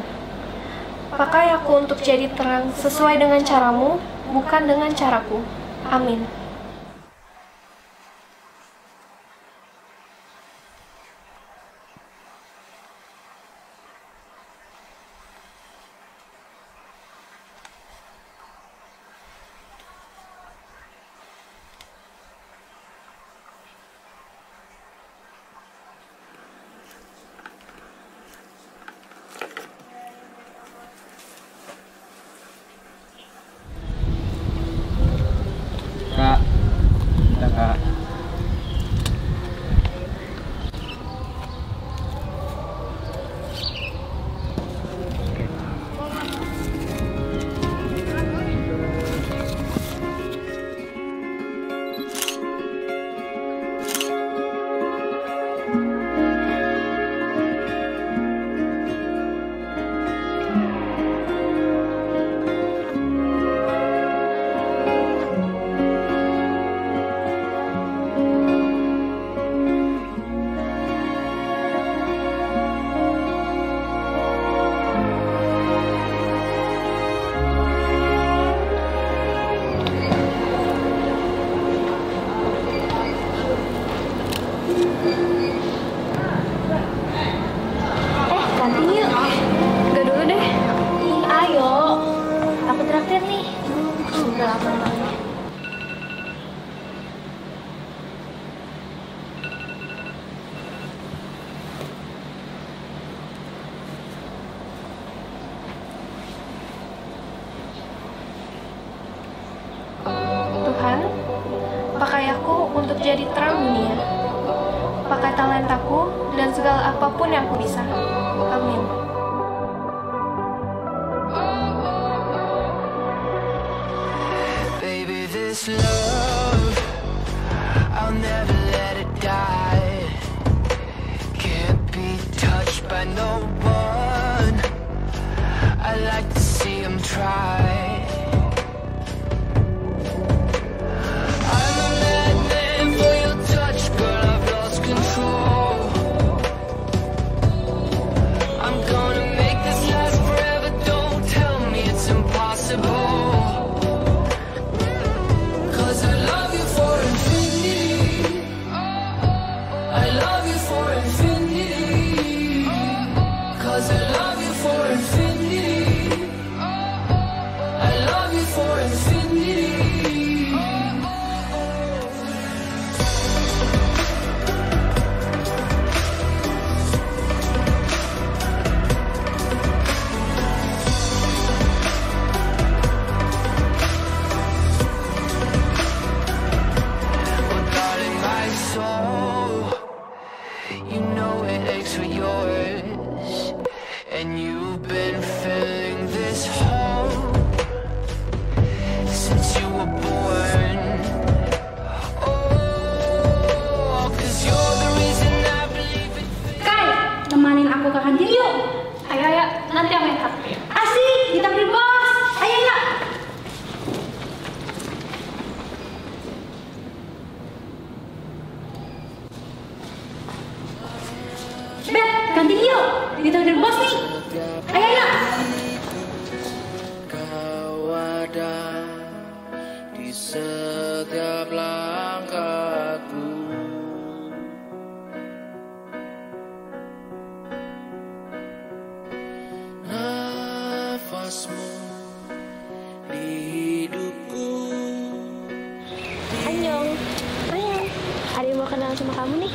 Pakai aku untuk jadi terang sesuai dengan caramu, bukan dengan caraku. Amin. Kak, udah kak. Kantin yuk. Gak dulu deh. Ayo. Aku traktir nih. Sudah lapar banget. Tuhan, pakai aku untuk jadi terang dunia. Pakai talentaku dan segala apapun yang aku bisa. Amin. Baby, this love, I'll never let it die. Can't be touched by no one. I like to see them try. I'm a madman for your touch, girl, I've lost control. I'm gonna make this last forever, don't tell me it's impossible. Cause I love you for infinity. I love you for infinity. 'cause I love you for infinity. I love you for infinity. You know it aches for yours, and you've been filling this hole since you were born. Oh, 'cause you're the reason I believe it. Kai, temanin aku ke kantin yuk. Ayo, ayo, nanti aku yang takdir. Asik, ditakdir bos. Ayo, ayo. Bet, kantin yuk. Ditakdir bos nih. Ayo, ayo. Kau ada di setiap langkahku. Nafasmu di hidupku. Annyeong. Annyeong. Ada yang mau kenal sama kamu nih.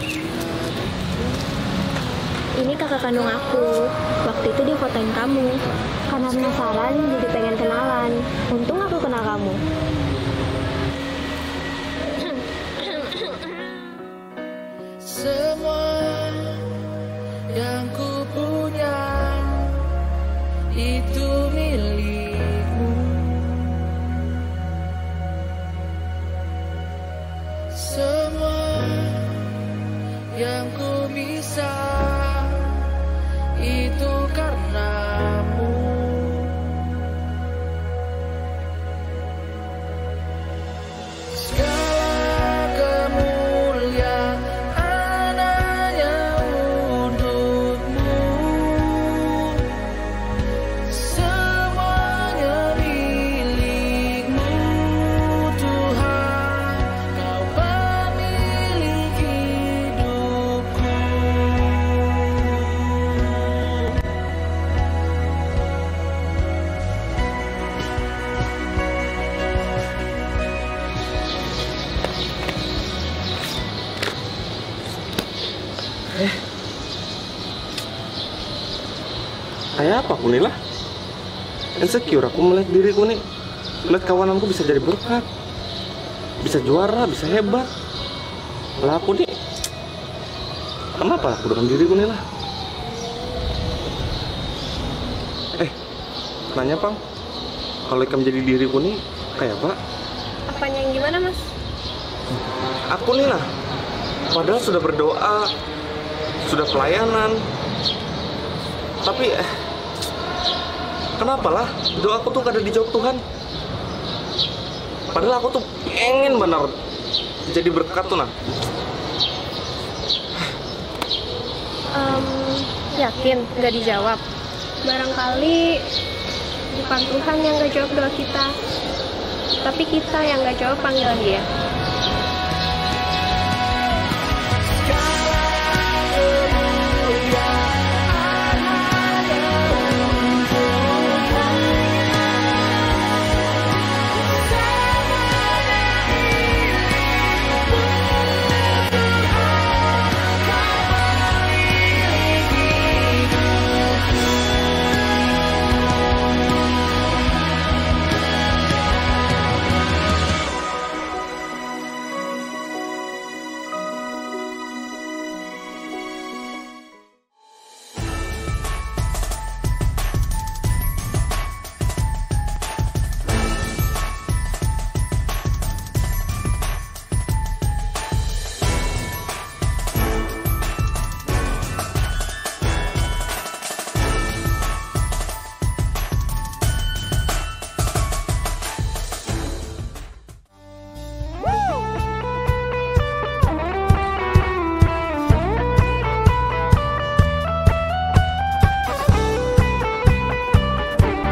Ini kakak kandung aku. Waktu itu dia fotoin kamu. Karena penasaran, jadi pengen kenalan. Untung aku kenal kamu. Semua yang ku punya itu milikmu. Semua yang ku bisa itu karenamu. Segala kemuliaan hanya untukmu. Semuanya milikmu, Tuhan. Kau pemilik hidupku. Kayak apa aku nih lah? Insecure aku melihat diriku nih. Melihat kawananku bisa jadi berkat, bisa juara, bisa hebat. Lah aku nih, kenapa aku dengan diriku nih lah? Nanya Pang, kalau ikam jadi diriku nih kayak apa? Apanya yang gimana, Mas? Aku nih lah, padahal sudah berdoa, sudah pelayanan, tapi kenapa lah doaku tuh kada dijawab Tuhan? Padahal aku tuh pengen benar jadi berkat tuh nah. Yakin nggak dijawab? Barangkali bukan Tuhan yang nggak jawab doa kita, tapi kita yang nggak jawab panggilan Dia.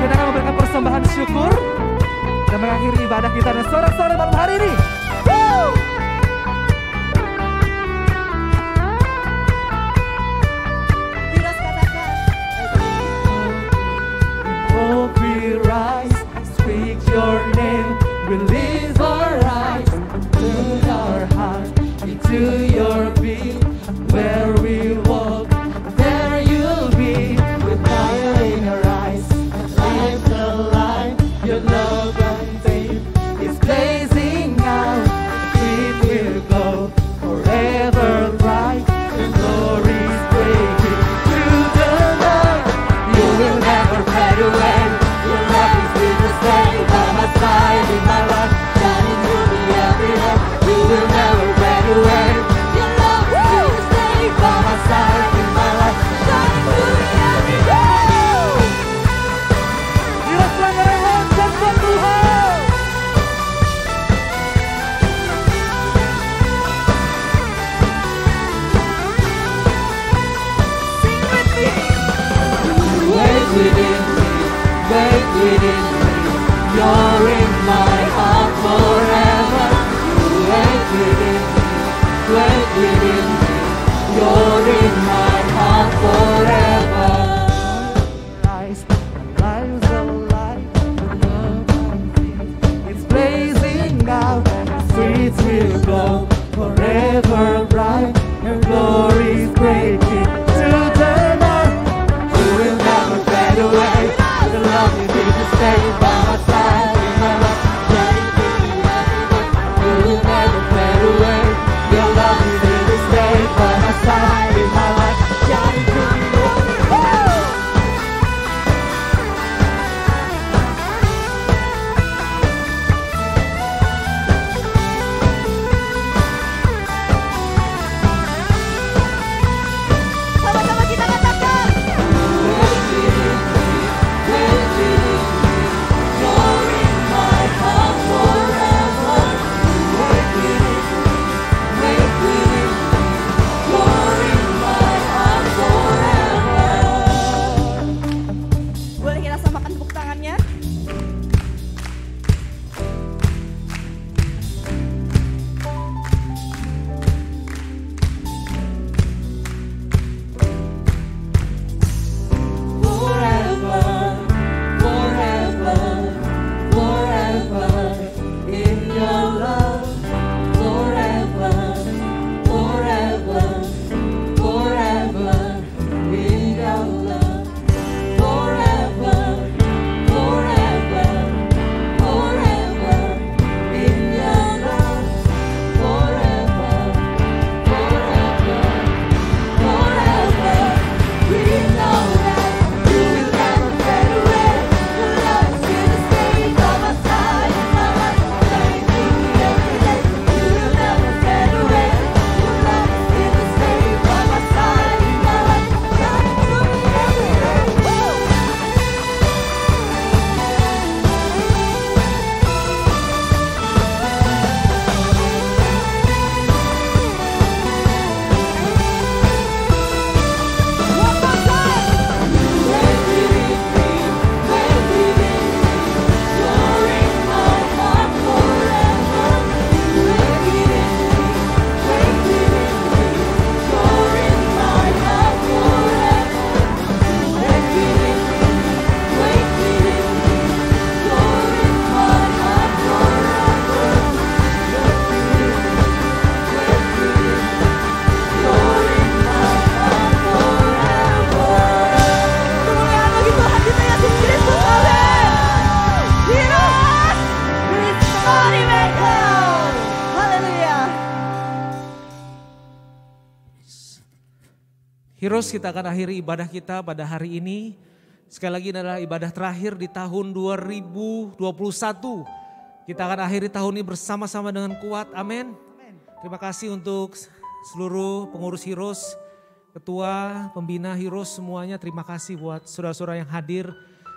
Kita akan memberikan persembahan syukur dan mengakhiri ibadah kita dan sorak-sorai malam hari ini. Woo! Tidak katakan. within me. You're in my heart forever. You wait within me, wait within me. You're in my heart forever. Rise, lives of light, the love and peace. It's blazing now, the streets will glow forever bright. Your glory is breaking to the night. You will never fade away. The love you need to stay by my side in my life. You will never fade away. Your love you need to stay by my side in my life. Sama-sama kita katakan. Boleh kita samakan tepuk tangannya? Forever, forever, forever in your love. Forever, forever, forever in your love. Forever, forever, forever in your love. Forever, forever, forever. We know that you will never fade away. Your love is here to stay by my side in my life. Thank you every day. You will never fade away. Your love is here to stay by my side in my life. Thank you every day. One more time. Wait within me, wait within me. You're in my heart forever. Wait within me, wait within me. You're in my heart forever. Wait within me, wait within me. You're in my heart forever. Wait within me, wait within me. You're in my heart forever. Kemuliaan bagi Tuhan kita Yesus Kristus. Amin. Heroes, Story Maker. Haleluya. Heroes, kita akan akhiri ibadah kita pada hari ini. Sekali lagi ini adalah ibadah terakhir di tahun 2021. Kita akan akhiri tahun ini bersama-sama dengan kuat. Amin. Terima kasih untuk seluruh pengurus Heroes, ketua, pembina Heroes semuanya. Terima kasih buat saudara-saudara yang hadir.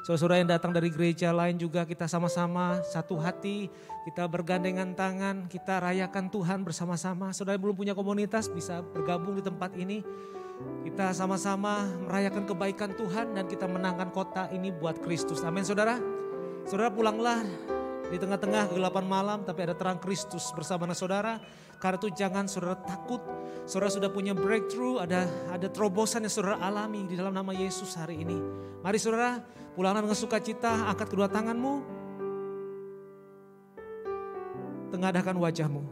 Saudara-saudara yang datang dari gereja lain juga, kita sama-sama satu hati. Kita bergandengan tangan, kita rayakan Tuhan bersama-sama. Saudara yang belum punya komunitas bisa bergabung di tempat ini. Kita sama-sama merayakan kebaikan Tuhan dan kita menangkan kota ini buat Kristus. Amin saudara. Saudara pulanglah di tengah-tengah kegelapan malam tapi ada terang Kristus bersama dengan saudara. Karena itu jangan saudara takut. Saudara sudah punya breakthrough, ada terobosan yang saudara alami di dalam nama Yesus hari ini. Mari saudara, pulanglah dengan sukacita, angkat kedua tanganmu. Tengadahkan wajahmu.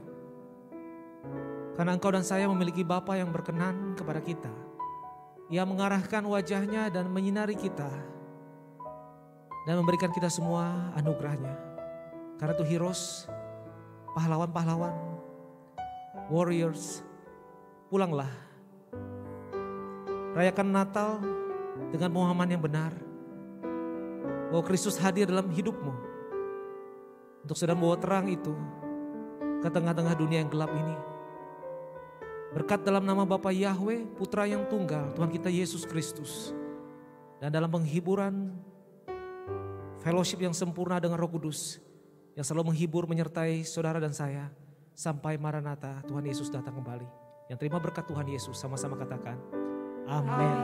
Karena engkau dan saya memiliki Bapa yang berkenan kepada kita. Ia mengarahkan wajahnya dan menyinari kita. Dan memberikan kita semua anugerahnya. Karena itu heroes, pahlawan-pahlawan, warriors, pulanglah. Rayakan Natal dengan pemahaman yang benar. Bahwa Kristus hadir dalam hidupmu. Untuk sedang membawa terang itu ke tengah-tengah dunia yang gelap ini. Berkat dalam nama Bapa Yahweh, Putra yang tunggal, Tuhan kita Yesus Kristus. Dan dalam penghiburan, fellowship yang sempurna dengan Roh Kudus. Yang selalu menghibur, menyertai saudara dan saya. Sampai Maranatha, Tuhan Yesus datang kembali. Yang terima berkat Tuhan Yesus, sama-sama katakan. Amin.